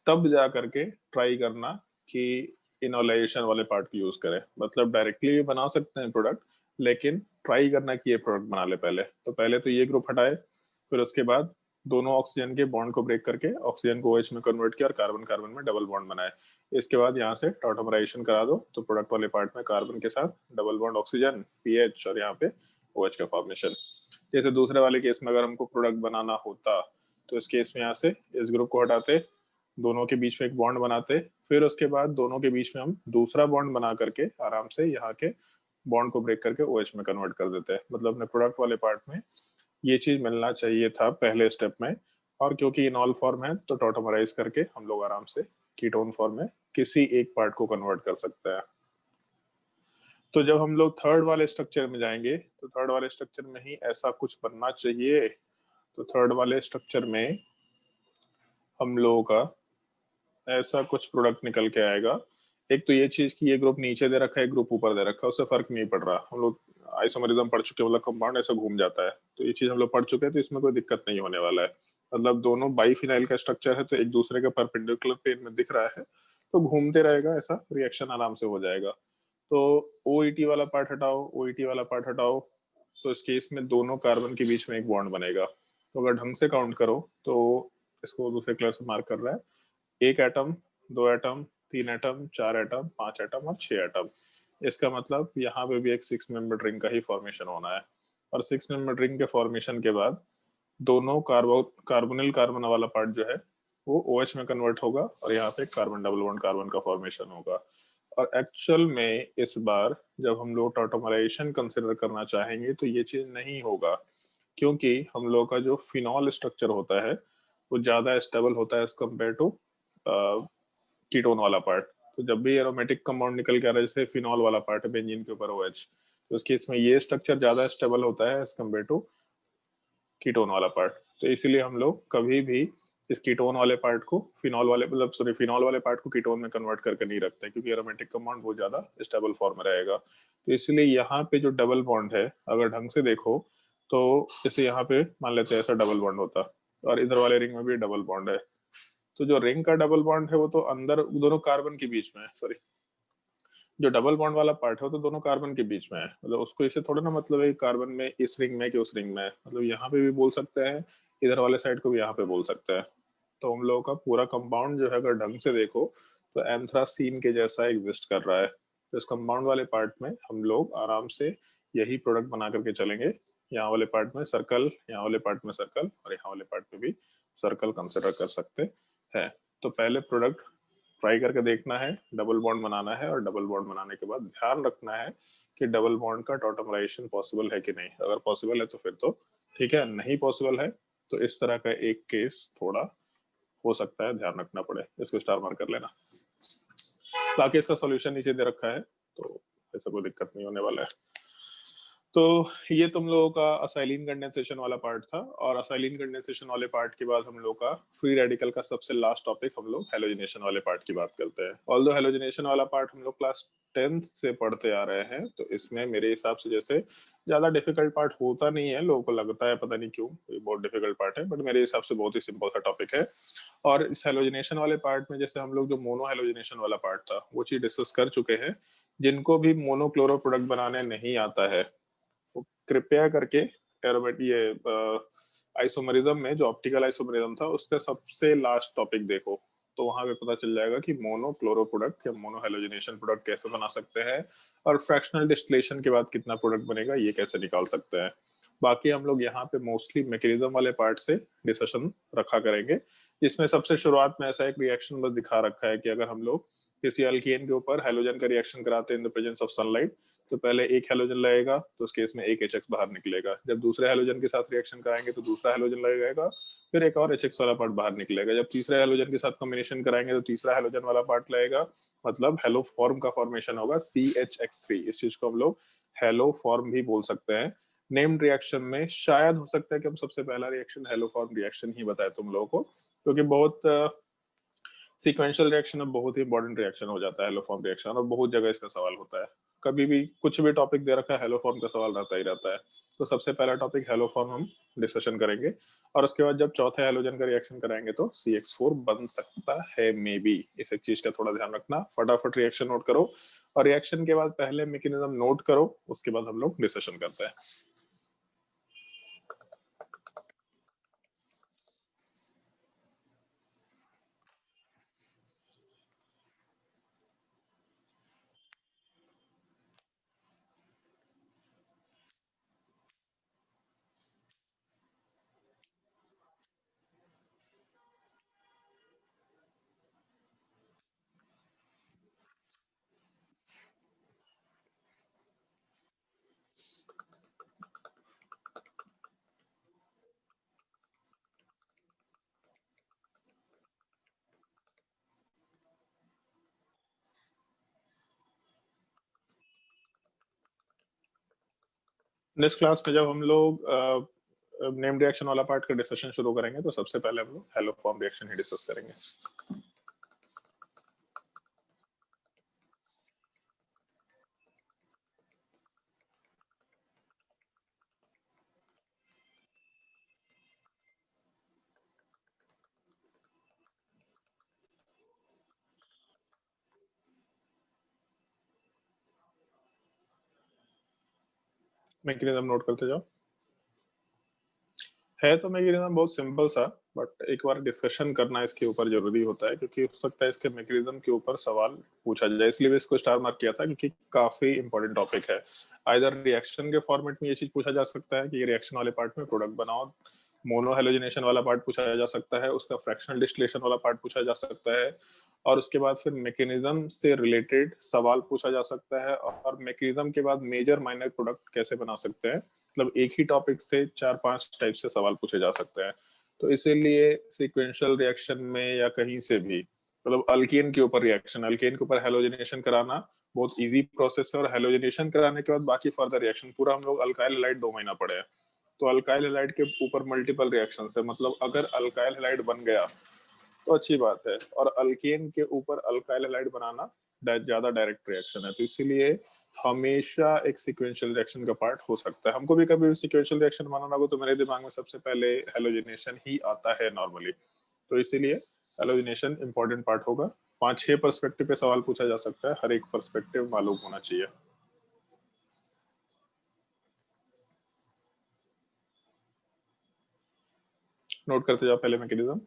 तब जा करके ट्राई करना कि इनोलेशन वाले पार्ट को यूज करें, मतलब डायरेक्टली भी बना सकते हैं प्रोडक्ट, लेकिन ट्राई करना कि ये प्रोडक्ट बना ले पहले। तो पहले तो ये ग्रुप हटाए, फिर उसके बाद दोनों ऑक्सीजन के बॉन्ड को ब्रेक करके ऑक्सीजन को OH में कन्वर्ट किया और कार्बन कार्बन में डबल बॉन्ड बनाए। इसके बाद यहाँ से टॉटमराइजेशन करा दो, तो प्रोडक्ट वाले पार्ट में कार्बन के साथ डबल बॉन्ड ऑक्सीजन, पीएच और यहाँ पे OH का फॉर्मेशन। जैसे दूसरे वाले केस में अगर हमको प्रोडक्ट बनाना होता तो इस केस में यहाँ से इस ग्रुप को हटाते, दोनों के बीच में एक बॉन्ड बनाते, फिर उसके बाद दोनों के बीच में हम दूसरा बॉन्ड बना करके आराम से यहाँ के बॉन्ड को ब्रेक करके OH में कन्वर्ट कर देते हैं। मतलब अपने प्रोडक्ट वाले पार्ट में ये चीज मिलना चाहिए था पहले स्टेप में, और क्योंकि इनॉल फॉर्म है तो टॉटमराइज करके हम लोग आराम से कीटोन फॉर्म में किसी एक पार्ट को कन्वर्ट कर सकते हैं। तो जब हम लोग थर्ड वाले स्ट्रक्चर में जाएंगे तो थर्ड वाले स्ट्रक्चर में ही ऐसा कुछ बनना चाहिए। तो थर्ड वाले स्ट्रक्चर में हम लोगों का ऐसा कुछ प्रोडक्ट निकल के आएगा। एक तो ये चीज कि ये ग्रुप नीचे दे रखा है, ग्रुप ऊपर दे रखा है, उससे फर्क नहीं पड़ रहा। हम लोग आइसोमरिज्म पढ़ चुके, मतलब कंपाउंड ऐसा घूम जाता है, तो ये चीज हम लोग पढ़ चुके हैं, तो इसमें कोई दिक्कत नहीं होने वाला है। मतलब दोनों बाइफिनाइल का स्ट्रक्चर है, तो एक दूसरे के परपेंडिकुलर प्लेन में दिख रहा है, तो घूमते रहेगा, ऐसा रिएक्शन आराम से हो जाएगा। तो OET वाला पार्ट हटाओ, OET वाला पार्ट हटाओ, तो इस केस में दोनों कार्बन के बीच में एक बॉन्ड बनेगा। तो अगर ढंग से काउंट करो तो इसको दूसरे कलर से मार्क कर रहा है, 1 atom, 2 atom, 3 atom, 4 atom, 5 atom और 6 एटम। इसका मतलब यहाँ पे भी एक 6 मेंबर रिंग का ही फॉर्मेशन होना है। और 6 मेंबर रिंग के फॉर्मेशन के बाद दोनों कार्बोनिल कार्बन वाला पार्ट जो है वो OH में कन्वर्ट होगा और यहाँ पे कार्बन डबल बॉन्ड कार्बन का फॉर्मेशन होगा। और एक्चुअल में इस बार जब हम लोग टॉटमराइजेशन कंसिडर करना चाहेंगे तो ये चीज नहीं होगा, क्योंकि हम लोग का जो फिनॉल स्ट्रक्चर होता है वो ज्यादा स्टेबल होता है एज कम्पेयर टू कीटोन वाला पार्ट। तो जब भी एरोमेटिक कंपाउंड निकल के आ रहा है, जैसे फिनॉल वाला पार्ट है बेंजीन के ऊपर OH, तो उस केस में ये स्ट्रक्चर ज्यादा स्टेबल होता है एज कम्पेयर टू कीटोन वाला पार्ट। तो इसीलिए हम लोग कभी भी इस कीटोन वाले पार्ट को फिनॉल वाले, मतलब सॉरी, फिनॉल वाले पार्ट को कीटोन में कन्वर्ट करके नहीं रखते, क्योंकि एरोमेटिक कंपाउंड बहुत ज्यादा स्टेबल फॉर्म में रहेगा। तो इसलिए यहाँ पे जो डबल बॉन्ड है, अगर ढंग से देखो तो जैसे यहाँ पे मान लेते हैं ऐसा डबल बॉन्ड होता, और इधर वाले रिंग में भी डबल बॉन्ड है। तो जो रिंग का डबल बॉन्ड है वो तो अंदर दोनों कार्बन के बीच में है, सॉरी, जो डबल बॉन्ड वाला पार्ट है वो तो दोनों कार्बन के बीच में है। मतलब उसको इससे थोड़ा ना मतलब है कार्बन में इस रिंग में कि उस रिंग में है, मतलब यहाँ पे भी बोल सकते हैं, इधर वाले साइड को भी यहाँ पे बोल सकते हैं। तो हम लोगों का पूरा कंपाउंड जो है अगर ढंग से देखो तो एंथ्रासीन के जैसा एग्जिस्ट कर रहा है। तो इस कंपाउंड वाले पार्ट में हम लोग आराम से यही प्रोडक्ट बना करके चलेंगे। यहाँ वाले पार्ट में सर्कल, यहाँ वाले पार्ट में सर्कल और यहाँ वाले पार्ट में भी सर्कल कंसिडर कर सकते हैं। तो पहले प्रोडक्ट ट्राई करके देखना है, डबल बॉन्ड बनाना है, और डबल बॉन्ड बनाने के बाद ध्यान रखना है कि डबल बॉन्ड का टॉटमराइजेशन पॉसिबल है कि नहीं। अगर पॉसिबल है तो फिर तो ठीक है, नहीं पॉसिबल है तो इस तरह का एक केस थोड़ा हो सकता है, ध्यान रखना पड़े, इसको स्टार मार्क कर लेना। बाकी इसका सॉल्यूशन नीचे दे रखा है, तो ऐसा कोई दिक्कत नहीं होने वाला है। तो ये तुम लोगों का असाइलिन कंडेंसेशन वाला पार्ट था, और असाइलिन कंडेंसेशन वाले पार्ट के बाद हम लोग का फ्री रेडिकल का सबसे लास्ट टॉपिक हम लोग हेलोजिनेशन वाले पार्ट की बात करते हैं। ऑल्दो हेलोजिनेशन वाला पार्ट हम लोग क्लास 10th से पढ़ते आ रहे हैं, तो इसमें मेरे हिसाब से जैसे ज्यादा डिफिकल्ट पार्ट होता नहीं है, लोगों को लगता है पता नहीं क्यों ये बहुत डिफिकल्ट पार्ट है, बट मेरे हिसाब से बहुत ही सिंपल सा टॉपिक है। और इस हेलोजिनेशन वाले पार्ट में जैसे हम लोग जो मोनो हेलोजिनेशन वाला पार्ट था वो चीज डिस्कस कर चुके हैं। जिनको भी मोनोक्लोरो प्रोडक्ट बनाने नहीं आता है वो कृपया करके एरोमेट ये आइसोमरिज्म में जो ऑप्टिकल आइसोमरिज्म था उसका सबसे लास्ट टॉपिक देखो, तो वहां पे पता चल जाएगा कि मोनोक्लोरो प्रोडक्ट या मोनो हेलोजिनेशन प्रोडक्ट कैसे बना सकते हैं, और फ्रैक्शनल डिस्टिलेशन के बाद कितना प्रोडक्ट बनेगा ये कैसे निकाल सकते हैं। बाकी हम लोग यहाँ पे मोस्टली मैकेनिज्म वाले पार्ट से डिस्कशन रखा करेंगे, जिसमें सबसे शुरुआत में ऐसा एक रिएक्शन बस दिखा रखा है कि अगर हम लोग किसी अल्केन के ऊपर हेलोजन का रिएक्शन कराते हैं in the presence of sunlight, तो पहले एक हेलोजन लगेगा तो उस केस में एक HX बाहर निकलेगा, जब दूसरे हेलोजन के साथ रिएक्शन कराएंगे तो दूसरा हेलोजन लगेगा, फिर एक और HX वाला पार्ट बाहर निकलेगा, जब तीसरे हेलोजन के साथ कॉम्बिनेशन कराएंगे तो तीसरा हेलोजन वाला पार्ट लगेगा, मतलब हेलो फॉर्म का फॉर्मेशन होगा CHX3। इस चीज को हम लोग हेलो फॉर्म भी बोल सकते हैं। नेम्ड रिएक्शन में शायद हो सकता है कि हम सबसे पहला रिएक्शन हेलो फॉर्म रिएक्शन ही बताए तुम लोगों को, क्योंकि बहुत सीक्वेंशियल रिएक्शन अब बहुत ही इंपॉर्टेंट रिएक्शन हो जाता है हेलो फॉर्म रिएक्शन, और बहुत जगह इसका सवाल होता है। कभी भी कुछ भी टॉपिक दे रखा है हेलो फॉर्म का सवाल रहता ही रहता है। तो सबसे पहला टॉपिक हेलो फॉर्म हम डिस्कशन करेंगे, और उसके बाद जब चौथे हेलोजन का रिएक्शन कराएंगे तो CH4 बन सकता है मे बी। इस एक चीज का थोड़ा ध्यान रखना, फटाफट रिएक्शन नोट करो, और रिएक्शन के बाद पहले मैकेनिज्म नोट करो, उसके बाद हम लोग डिस्कशन करते हैं। नेक्स्ट क्लास में जब हम लोग नेम रिएक्शन वाला पार्ट का डिस्कशन शुरू करेंगे तो सबसे पहले हम लोग हेलो फॉर्म रिएक्शन ही डिस्कस करेंगे। मैकेनिज्म नोट करते जाओ। है तो मैकेनिज्म बहुत सिंपल सा, बट एक बार डिस्कशन करना इसके ऊपर जरूरी होता है, क्योंकि हो सकता है इसके मैकेनिज्म के ऊपर सवाल पूछा जाए, इसलिए भी इसको स्टार मार्क किया था, क्योंकि काफी इंपॉर्टेंट टॉपिक है। आइदर रिएक्शन के फॉर्मेट में ये चीज पूछा जा सकता है कि रिएक्शन वाले पार्ट में प्रोडक्ट बनाओ, मोनो हेलोजिनेशन वाला पार्ट पूछा जा सकता है, उसका फ्रैक्शनल डिस्टिलेशन वाला पार्ट पूछा जा सकता है, और उसके बाद फिर मैकेनिज्म से रिलेटेड सवाल पूछा जा सकता है, और मैकेनिज्म के बाद मेजर माइनर प्रोडक्ट कैसे बना सकते हैं, मतलब एक ही टॉपिक से 4-5 टाइप से सवाल पूछे जा सकते हैं। तो इसीलिए सीक्वेंशियल रिएक्शन में या कहीं से भी, मतलब अल्केन के ऊपर रिएक्शन, अल्केन के ऊपर हेलोजिनेशन कराना बहुत इजी प्रोसेस है, और हेलोजिनेशन कराने के बाद बाकी फर्दर रिएक्शन पूरा हम लोग अल्काइल हैलाइड 2 महीना पढ़े हैं। तो अल्काइल हैलाइड के ऊपर मल्टीपल रिएक्शन है, मतलब अगर अल्काइल हैलाइड बन गया तो अच्छी बात है, और अल्केन के ऊपर अल्काइल हैलाइड बनाना ज्यादा डायरेक्ट रिएक्शन है, तो इसीलिए हमेशा एक सीक्वेंशियल रिएक्शन का पार्ट हो सकता है। हमको भी कभी सीक्वेंशियल रिएक्शन बनाना हो तो मेरे दिमाग में सबसे पहले हेलोजिनेशन ही आता है नॉर्मली, तो इसीलिए हेलोजिनेशन इंपॉर्टेंट पार्ट होगा। 5-6 पर्सपेक्टिव पे सवाल पूछा जा सकता है, हर एक पर्सपेक्टिव मालूम होना चाहिए। नोट करते जाओ पहले मैकेनिज्म।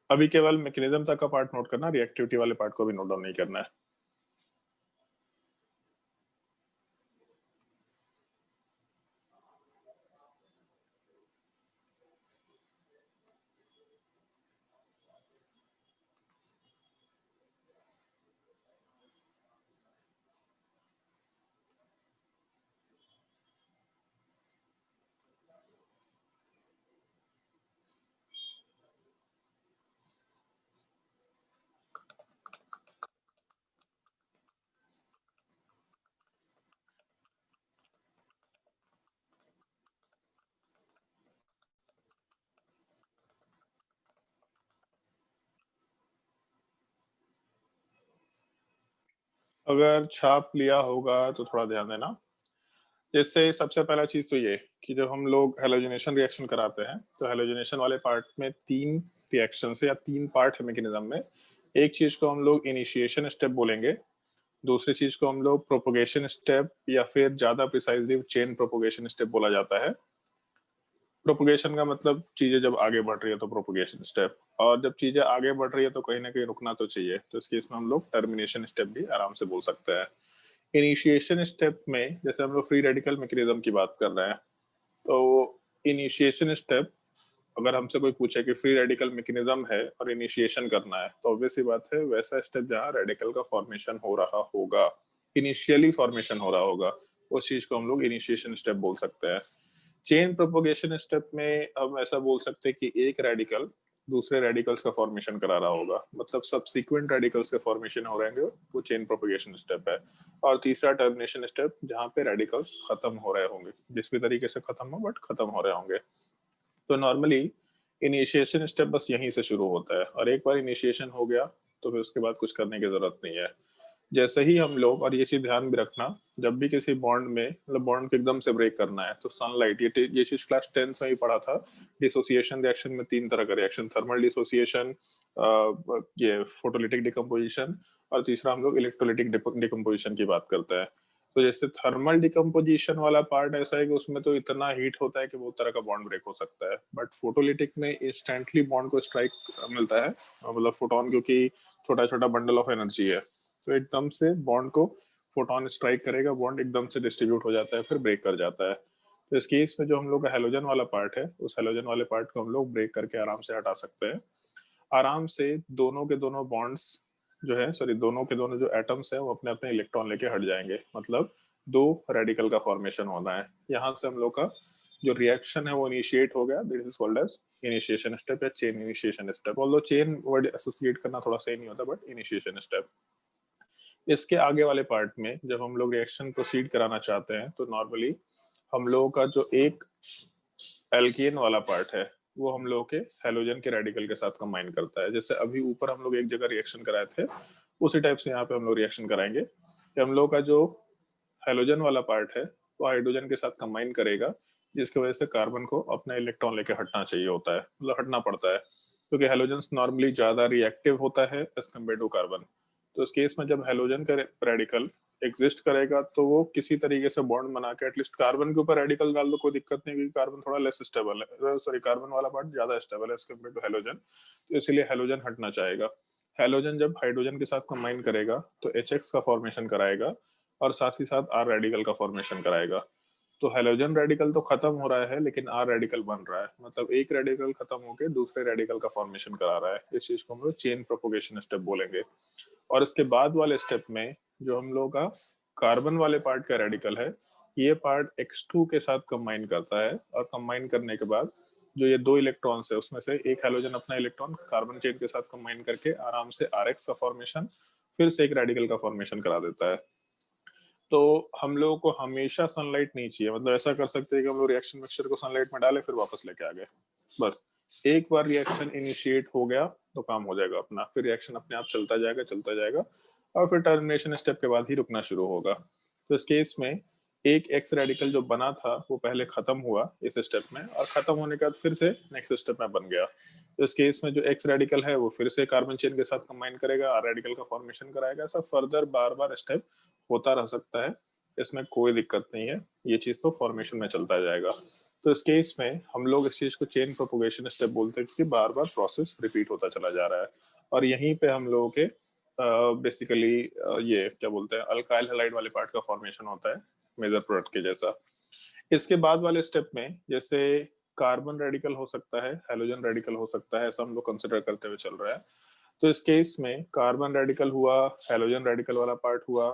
अभी केवल मैकेनिज्म तक का पार्ट नोट करना, रिएक्टिविटी वाले पार्ट को भी नोट डाउन नहीं करना है। अगर छाप लिया होगा तो थोड़ा ध्यान देना। जैसे सबसे पहला चीज तो ये कि जब हम लोग हेलोजनेशन रिएक्शन कराते हैं तो हेलोजनेशन वाले पार्ट में 3 रिएक्शन से या 3 पार्ट है मैकेनिज्म में। एक चीज को हम लोग इनिशिएशन स्टेप बोलेंगे, दूसरी चीज को हम लोग प्रोपोगेशन स्टेप या फिर ज्यादा प्रिसाइजली चेन प्रोपोगेशन स्टेप बोला जाता है। प्रोपोगेशन का मतलब चीजें जब आगे बढ़ रही है तो प्रोपोगेशन स्टेप, और जब चीजें आगे बढ़ रही है तो कहीं ना कहीं रुकना तो चाहिए, तो इस केस में हम लोग टर्मिनेशन स्टेप भी आराम से बोल सकते हैं। इनिशिएशन स्टेप में जैसे हम लोग फ्री रेडिकल मैकेनिज्म की बात कर रहे हैं, तो इनिशिएशन स्टेप अगर हमसे कोई पूछे कि फ्री रेडिकल मैकेनिज्म है और इनिशिएशन करना है तो ऑब्वियस सी बात है वैसा स्टेप जहाँ रेडिकल का फॉर्मेशन हो रहा होगा, इनिशियली फॉर्मेशन हो रहा होगा, उस चीज को हम लोग इनिशिएशन स्टेप बोल सकते हैं। चेन प्रोपोगेशन स्टेप में हम ऐसा बोल सकते हैं कि एक रेडिकल दूसरे रेडिकल्स का फॉर्मेशन करा रहा होगा, मतलब सब्सिक्वेंट रेडिकल्स के फॉर्मेशन हो रहेंगे, वो चेन प्रोपोगेशन स्टेप है। और तीसरा टर्मिनेशन स्टेप जहाँ पे रेडिकल्स खत्म हो रहे होंगे, जिस भी तरीके से खत्म हो बट खत्म हो रहे होंगे। तो नॉर्मली इनिशिएशन स्टेप बस यहीं से शुरू होता है, और एक बार इनिशिएशन हो गया तो फिर उसके बाद कुछ करने की जरूरत नहीं है। जैसे ही हम लोग, और ये चीज ध्यान भी रखना, जब भी किसी बॉन्ड में मतलब बॉन्ड को एकदम से ब्रेक करना है तो सनलाइट, ये चीज क्लास 10th में ही पढ़ा था। डिसोसिएशन रिएक्शन में 3 तरह का रिएक्शन, थर्मल डिसोसिएशन, ये फोटोलिटिक डिकम्पोजिशन, और तीसरा हम लोग इलेक्ट्रोलिटिक डिकम्पोजिशन की बात करते हैं। तो जैसे थर्मल डिकम्पोजिशन वाला पार्ट ऐसा है कि उसमें तो इतना हीट होता है कि बहुत तरह का बॉन्ड ब्रेक हो सकता है, बट फोटोलिटिक में इंस्टेंटली बॉन्ड को स्ट्राइक मिलता है, मतलब फोटोन, क्योंकि छोटा छोटा बंडल ऑफ एनर्जी है, तो एकदम से बॉन्ड को फोटोन स्ट्राइक करेगा, बॉन्ड एकदम से डिस्ट्रीब्यूट हो जाता है, फिर ब्रेक कर जाता है। तो इस केस में जो हम लोग का हेलोजन वाला पार्ट है, उस हेलोजन वाले पार्ट को हम लोग ब्रेक करके आराम से हटा सकते हैं। आराम से दोनों के दोनों बॉन्ड्स जो है, सॉरी, दोनों के दोनों जो एटम्स है वो अपने अपने इलेक्ट्रॉन लेके हट जाएंगे, मतलब 2 रेडिकल का फॉर्मेशन होना है। यहाँ से हम लोग का जो रिएक्शन है वो इनिशिएट हो गया, this is called as initiation step या chain initiation step. Although chain word associate करना थोड़ा सही नहीं होता, बट इनिशिएशन स्टेप। इसके आगे वाले पार्ट में जब हम लोग रिएक्शन प्रोसीड कराना चाहते हैं तो नॉर्मली हम लोगों का जो एक एल्केन वाला पार्ट है वो हम लोग के हेलोजन के रेडिकल के साथ कंबाइन करता है। जैसे अभी ऊपर हम लोग एक जगह रिएक्शन कराए थे, उसी टाइप से यहाँ पे हम लोग रिएक्शन कराएंगे कि हम लोग का जो हेलोजन वाला पार्ट है वो हाइड्रोजन के साथ कंबाइन करेगा, जिसकी वजह से कार्बन को अपना इलेक्ट्रॉन लेके हटना चाहिए होता है, मतलब हटना पड़ता है, क्योंकि हेलोजन नॉर्मली ज्यादा रिएक्टिव होता है एज कम्पेयर टू कार्बन। तो इस केस में जब हेलोजन का रेडिकल एग्जिस्ट करेगा तो वो किसी तरीके से बॉन्ड बना के एटलीस्ट कार्बन के ऊपर रेडिकल डाल दो, कोई दिक्कत नहीं, क्योंकि कार्बन थोड़ा लेस स्टेबल है, सॉरी कार्बन वाला पार्ट ज्यादा स्टेबल है एज कम्पेयर टू हेलोजन, तो इसीलिए हेलोजन हटना चाहेगा। हेलोजन जब हाइड्रोजन के साथ कंबाइन करेगा तो HX का फॉर्मेशन कराएगा और साथ ही साथ R रेडिकल का फॉर्मेशन कराएगा। तो हेलोजन रेडिकल तो खत्म हो रहा है लेकिन R रेडिकल बन रहा है, मतलब एक रेडिकल खत्म होकर दूसरे रेडिकल का फॉर्मेशन करा रहा है। इस चीज को हम लोग चेन प्रोपोगेशन स्टेप बोलेंगे। और इसके बाद वाले स्टेप में जो हम लोग का कार्बन वाले पार्ट का रेडिकल है, ये पार्ट X2 के साथ कंबाइन करता है, और कंबाइन करने के बाद जो ये 2 इलेक्ट्रॉन्स है उसमें से एक हेलोजन अपना इलेक्ट्रॉन कार्बन चेन के साथ कंबाइन करके आराम से RX का फॉर्मेशन, फिर से एक रेडिकल का फॉर्मेशन करा देता है। तो हम लोगों को हमेशा सनलाइट नहीं चाहिए, मतलब ऐसा कर सकते हैं कि हम लोग रिएक्शन मिक्सचर को सनलाइट में डालें फिर वापस लेके आ गए, बस एक बार रिएक्शन इनिशिएट हो गया तो काम हो जाएगा अपना, फिर रिएक्शन अपने आप चलता जाएगा और फिर टर्मिनेशन स्टेप के बाद ही रुकना शुरू होगा। तो इस केस में एक एक्स रेडिकल जो बना था वो पहले खत्म हुआ इस स्टेप में, और खत्म होने के बाद फिर से नेक्स्ट स्टेप में बन गया। तो इस केस में जो एक्स रेडिकल है वो फिर से कार्बन चेन के साथ कंबाइन करेगा, आर रेडिकल का फॉर्मेशन कराएगा, ऐसा फर्दर बार बार स्टेप होता रह सकता है, इसमें कोई दिक्कत नहीं है, ये चीज तो फॉर्मेशन में चलता जाएगा। तो इस केस में हम लोग इस चीज को चेन प्रोपोगेशन स्टेप बोलते हैं, क्योंकि बार बार प्रोसेस रिपीट होता चला जा रहा है, और यहीं पे हम लोगों के बेसिकली ये क्या बोलते हैं अल्काइल हैलाइड वाले पार्ट का फॉर्मेशन होता है मेजर प्रोडक्ट के जैसा। इसके बाद वाले स्टेप में जैसे कार्बन रेडिकल हो सकता है, हेलोजन रेडिकल हो सकता है, ऐसा हम लोग कंसिडर करते हुए चल रहा है। तो इस केस में कार्बन रेडिकल हुआ, हेलोजन रेडिकल वाला पार्ट हुआ,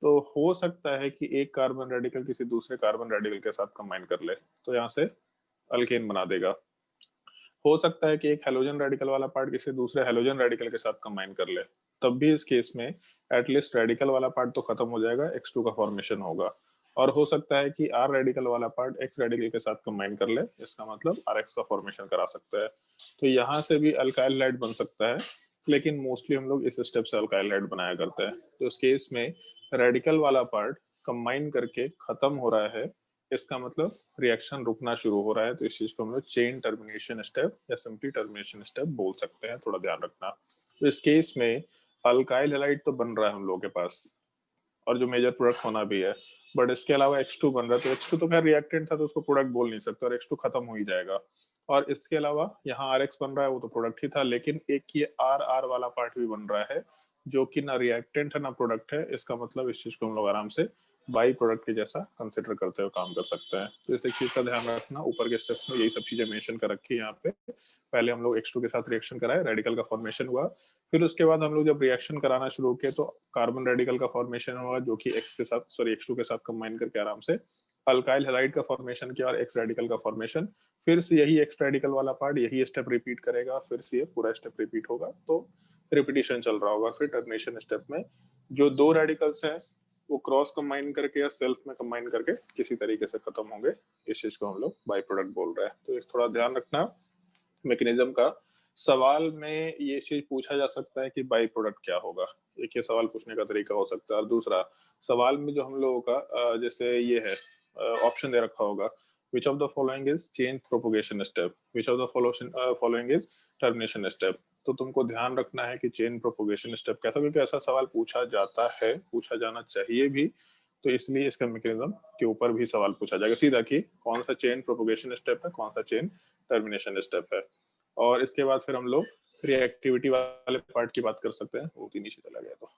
तो हो सकता है कि एक कार्बन रेडिकल किसी दूसरे कार्बन रेडिकल के साथ कंबाइन कर ले, तो यहाँ से अल्केन बना देगा। हो सकता है कि एक हेलोजन रेडिकल वाला पार्ट किसी दूसरे हेलोजन रेडिकल के साथ कंबाइन कर ले, तब भी इस केस में एटलीस्ट रेडिकल वाला पार्ट तो खत्म हो जाएगा, X2 का फॉर्मेशन होगा। और हो सकता है कि R रेडिकल वाला पार्ट X रेडिकल के साथ कंबाइन कर ले, इसका मतलब RX का फॉर्मेशन करा सकता है। तो यहाँ से भी अल्काइल हैलाइड बन सकता है, लेकिन मोस्टली हम लोग इस स्टेप से अल्काइल हाइड बनाया करते हैं। तो इस केस में रेडिकल वाला पार्ट कंबाइन करके खत्म हो रहा है, इसका मतलब रिएक्शन रुकना शुरू हो रहा है, तो इस चीज को हम लोग चेन टर्मिनेशन स्टेप या सिंपली टर्मिनेशन स्टेप बोल सकते हैं, थोड़ा ध्यान रखना। तो इस केस में अल्काइल हैलाइड तो बन रहा है हम लोगों के पास और जो मेजर प्रोडक्ट होना भी है, बट इसके अलावा X2 बन रहा है, तो X2 तो खैर रिएक्टेंट था तो उसको प्रोडक्ट बोल नहीं सकते और X2 खत्म हो ही जाएगा। और इसके अलावा यहाँ RX बन रहा है, वो तो प्रोडक्ट ही था, लेकिन एक ये RR वाला पार्ट भी बन रहा है जो कि ना रिएक्टेंट है ना प्रोडक्ट है। इसका मतलब इस चीज को हम लोग आराम से बाई प्रोडक्ट के जैसा कंसिडर करते हुए काम कर सकते हैं। तो इस एक चीज का ध्यान रखना, ऊपर के स्टेप्स में यही सब चीजें मेंशन कर रखी है यहाँ पे। पहले हम लोग X2 के साथ रिएक्शन कराए, रेडिकल का फॉर्मेशन हुआ, फिर उसके बाद हम लोग जब रिएक्शन कराना शुरू किए तो कार्बन रेडिकल का फॉर्मेशन हुआ जो कि X2 के साथ कंबाइन करके आराम से अल्काइल हैलाइड का फॉर्मेशन किया और X रेडिकल का फॉर्मेशन। फिर से यही X रेडिकल वाला पार्ट यही स्टेप रिपीट करेगा, फिर से ये पूरा स्टेप रिपीट होगा, तो रिपीटिशन चल रहा होगा। फिर टर्मिनेशन स्टेप में जो दो रेडिकल्स हैं वो क्रॉस कंबाइन करके या सेल्फ में कंबाइन करके किसी तरीके से खत्म होंगे, इस चीज को हम लोग बाई प्रोडक्ट बोल रहे हैं। तो इस थोड़ा ध्यान रखना मैकेनिज्म का। सवाल में ये चीज पूछा जा सकता है कि बाई प्रोडक्ट क्या होगा, एक ये सवाल पूछने का तरीका हो सकता है। और दूसरा सवाल में जो हम लोगों का जैसे ये है ऑप्शन दे रखा होगा, which of the following is chain propagation step, which of the following is termination step। तो तुमको ध्यान रखना है कि चेन प्रोपोगेशन स्टेप क्या था, क्योंकि ऐसा सवाल पूछा जाता है, पूछा जाना चाहिए भी, तो इसलिए इसका मैकेनिज्म के ऊपर भी सवाल पूछा जाएगा सीधा कि कौन सा चेन प्रोपोगेशन स्टेप है, कौन सा चेन टर्मिनेशन स्टेप है। और इसके बाद फिर हम लोग रिएक्टिविटी वाले पार्ट की बात कर सकते हैं, वो नीचे चला गया तो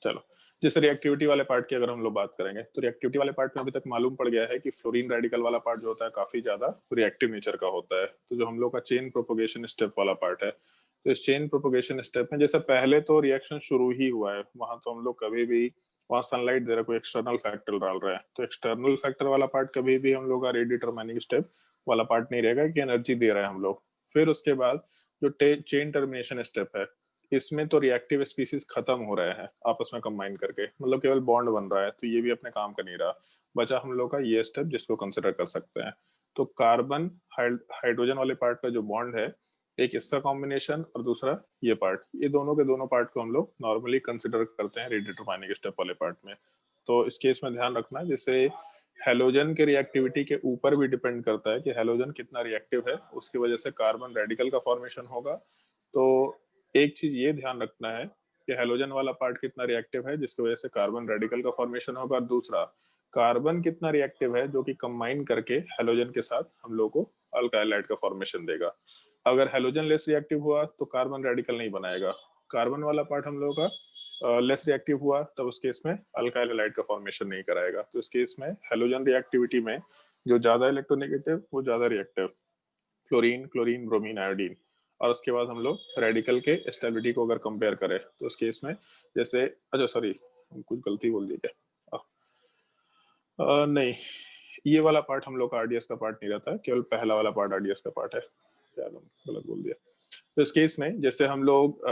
चलो। जैसे रिएक्टिविटी वाले पार्ट की अगर हम लोग बात करेंगे तो रिएक्टिविटी वाले पार्ट में अभी तक मालूम पड़ गया है कि फ्लोरीन रेडिकल वाला पार्ट जो होता है काफी ज्यादा रिएक्टिव नेचर का होता है। तो जो हम लोग का चेन प्रोपोगेशन स्टेप वाला पार्ट है, तो इस चेन प्रोपोगेशन स्टेप में जैसे पहले तो रिएक्शन शुरू ही हुआ है, वहां तो हम लोग कभी भी वहां सनलाइट दे रहा है, कोई एक्सटर्नल फैक्टर डाल रहा है, तो एक्सटर्नल फैक्टर वाला पार्ट कभी भी हम लोग का रेडिटरमाइनिंग स्टेप वाला पार्ट नहीं रहेगा कि एनर्जी दे रहा है हम लोग। फिर उसके बाद जो चेन टर्मिनेशन स्टेप है, इसमें तो रिएक्टिव स्पीसीज खत्म हो रहे हैं आपस में कंबाइन करके, मतलब केवल बॉन्ड बन रहा है, तो ये भी अपने काम का नहीं रहा, बचा हम लोग का ये स्टेप जिसको कंसिडर कर सकते हैं। तो कार्बन हाइड्रोजन वाले पार्ट का जो बॉन्ड है, एक इसका कॉम्बिनेशन और दूसरा ये पार्ट, ये दोनों के दोनों पार्ट को हम लोग नॉर्मली कंसिडर करते हैं रेडिटरमाइनिंग स्टेप वाले पार्ट में। तो इस केस में ध्यान रखना, जैसे हेलोजन के रिएक्टिविटी के ऊपर भी डिपेंड करता है कि हेलोजन कितना रिएक्टिव है, उसकी वजह से कार्बन रेडिकल का फॉर्मेशन होगा। तो एक चीज ये ध्यान रखना है कि हेलोजन वाला पार्ट कितना रिएक्टिव है जिसकी वजह से कार्बन रेडिकल का फॉर्मेशन होगा, और दूसरा कार्बन कितना रिएक्टिव है जो कि कंबाइन करके हेलोजन के साथ हम लोग को अल्काइल हाइड का फॉर्मेशन देगा। अगर हेलोजन लेस रिएक्टिव हुआ तो कार्बन रेडिकल नहीं बनाएगा, कार्बन वाला पार्ट हम लोग का लेस रिएक्टिव हुआ तब उस केस में अल्काइल हैलाइड का फॉर्मेशन नहीं कराएगा। तो इस केस में हेलोजन रिएक्टिविटी में जो ज्यादा इलेक्ट्रोनेगेटिव वो ज्यादा reactive, fluorine, chlorine, bromine, iodine. और उसके बाद हम लोग रेडिकल के स्टेबिलिटी को अगर कंपेयर करें तो उस केस में जैसे अच्छा सॉरी कुछ गलती बोल दी क्या, नहीं ये वाला पार्ट हम लोग का आरडीएस का पार्ट नहीं रहता है, केवल पहला वाला पार्ट आरडीएस का पार्ट है, क्या गलत बोल दिया। तो इस केस में जैसे हम लोग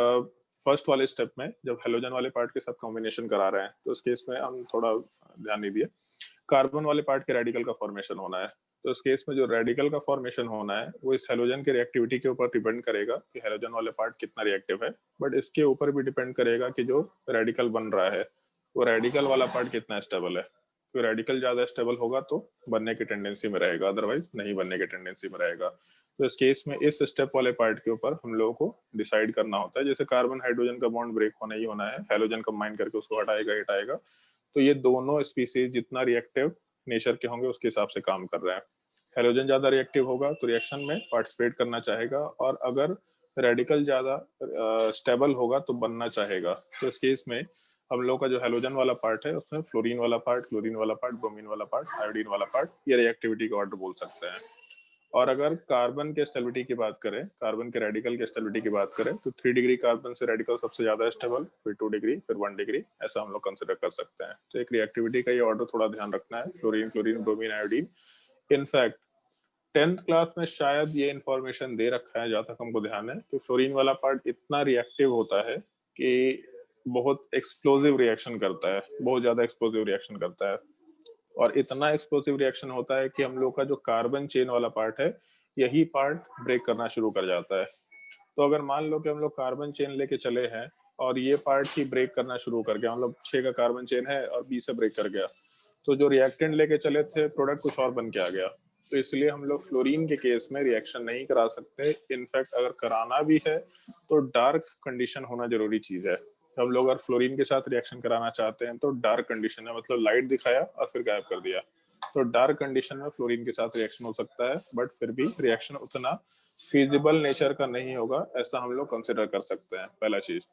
फर्स्ट वाले स्टेप में जब हेलोजन वाले पार्ट के साथ कॉम्बिनेशन करा रहे हैं तो उस केस में हम थोड़ा ध्यान नहीं दिए, कार्बन वाले पार्ट के रेडिकल का फॉर्मेशन होना है। तो इस केस में जो रेडिकल का फॉर्मेशन होना है वो इस हेलोजन के रिएक्टिविटी के ऊपर डिपेंड करेगा कि हेलोजन वाले पार्ट कितना रिएक्टिव है, बट इसके ऊपर भी डिपेंड करेगा कि जो रेडिकल बन रहा है वो रेडिकल वाला पार्ट कितना स्टेबल है। तो रेडिकल ज्यादा स्टेबल होगा तो बनने की टेंडेंसी में रहेगा, अदरवाइज नहीं बनने की टेंडेंसी में रहेगा। तो इस केस में इस स्टेप वाले पार्ट के ऊपर हम लोगों को डिसाइड करना होता है, जैसे कार्बन हाइड्रोजन का बॉन्ड ब्रेक होना ही होना है, हेलोजन कंबाइन करके उसको हटाएगा, तो ये दोनों स्पीसीज जितना रिएक्टिव नेचर के होंगे उसके हिसाब से काम कर रहे हैं। हेलोजन ज्यादा रिएक्टिव होगा तो रिएक्शन में पार्टिसिपेट करना चाहेगा, और अगर रेडिकल ज्यादा स्टेबल होगा तो बनना चाहेगा। तो इस केस में हम लोग का जो हेलोजन वाला पार्ट है उसमें फ्लोरीन वाला पार्ट, क्लोरीन वाला पार्ट, ब्रोमीन वाला पार्ट, आयोडीन वाला पार्ट, ये रिएक्टिविटी का ऑर्डर बोल सकते हैं। और अगर कार्बन के स्टेबिलिटी की बात करें, कार्बन के रेडिकल के स्टेबिलिटी की बात करें तो 3 डिग्री कार्बन से रेडिकल सबसे ज्यादा स्टेबल, फिर 2 डिग्री, फिर 1 डिग्री, ऐसा हम लोग कंसिडर कर सकते हैं। तो एक रिएक्टिविटी का ये ऑर्डर थोड़ा ध्यान रखना है, fluorine, chlorine, bromine, iodine. In fact 10th class में शायद ये इंफॉर्मेशन दे रखा है जहां तक हमको ध्यान है, तो फ्लोरीन वाला पार्ट इतना रिएक्टिव होता है कि बहुत एक्सप्लोसिव रिएक्शन करता है, बहुत ज्यादा एक्सप्लोसिव रिएक्शन करता है, और इतना एक्सप्लोसिव रिएक्शन होता है कि हम लोग का जो कार्बन चेन वाला पार्ट है यही पार्ट ब्रेक करना शुरू कर जाता है। तो अगर मान लो कि हम लोग कार्बन चेन लेके चले हैं और ये पार्ट ही ब्रेक करना शुरू कर गया, मतलब 6 का कार्बन चेन है और बी से ब्रेक कर गया, तो जो रिएक्टेंट लेके चले थे प्रोडक्ट कुछ और बन के आ गया। तो इसलिए हम लोग फ्लोरीन के केस में रिएक्शन नहीं करा सकते। इनफैक्ट अगर कराना भी है तो डार्क कंडीशन होना जरूरी चीज है। हम लोग अगर फ्लोरीन के साथ रिएक्शन कराना चाहते हैं तो डार्क कंडीशन है, मतलब लाइट दिखाया और फिर गायब कर दिया। तो डार्क कंडीशन में फ्लोरीन के साथ रिएक्शन हो सकता है, बट फिर भी रिएक्शन उतना फिजिबल नेचर का नहीं होगा, ऐसा हम लोग कंसिडर कर सकते हैं, पहला चीज।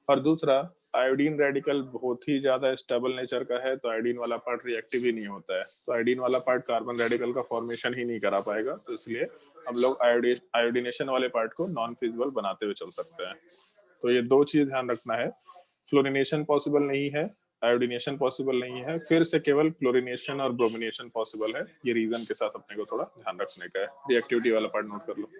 और दूसरा, आयोडीन रेडिकल बहुत ही ज्यादा स्टेबल नेचर का है, तो आयोडीन वाला पार्ट रिएक्टिव ही नहीं होता है, तो आयोडीन वाला पार्ट कार्बन रेडिकल का फॉर्मेशन ही नहीं करा पाएगा। तो इसलिए हम लोग आयोडीनेशन वाले पार्ट को नॉन फिजिबल बनाते हुए चल सकते हैं। तो ये दो चीज ध्यान रखना है, फ्लोरिनेशन पॉसिबल नहीं है, आयोडीनेशन पॉसिबल नहीं है, फिर से केवल क्लोरिनेशन और ब्रोमिनेशन पॉसिबल है। ये रीजन के साथ अपने को थोड़ा ध्यान रखने का है। रिएक्टिविटी वाला पार्ट नोट कर लो।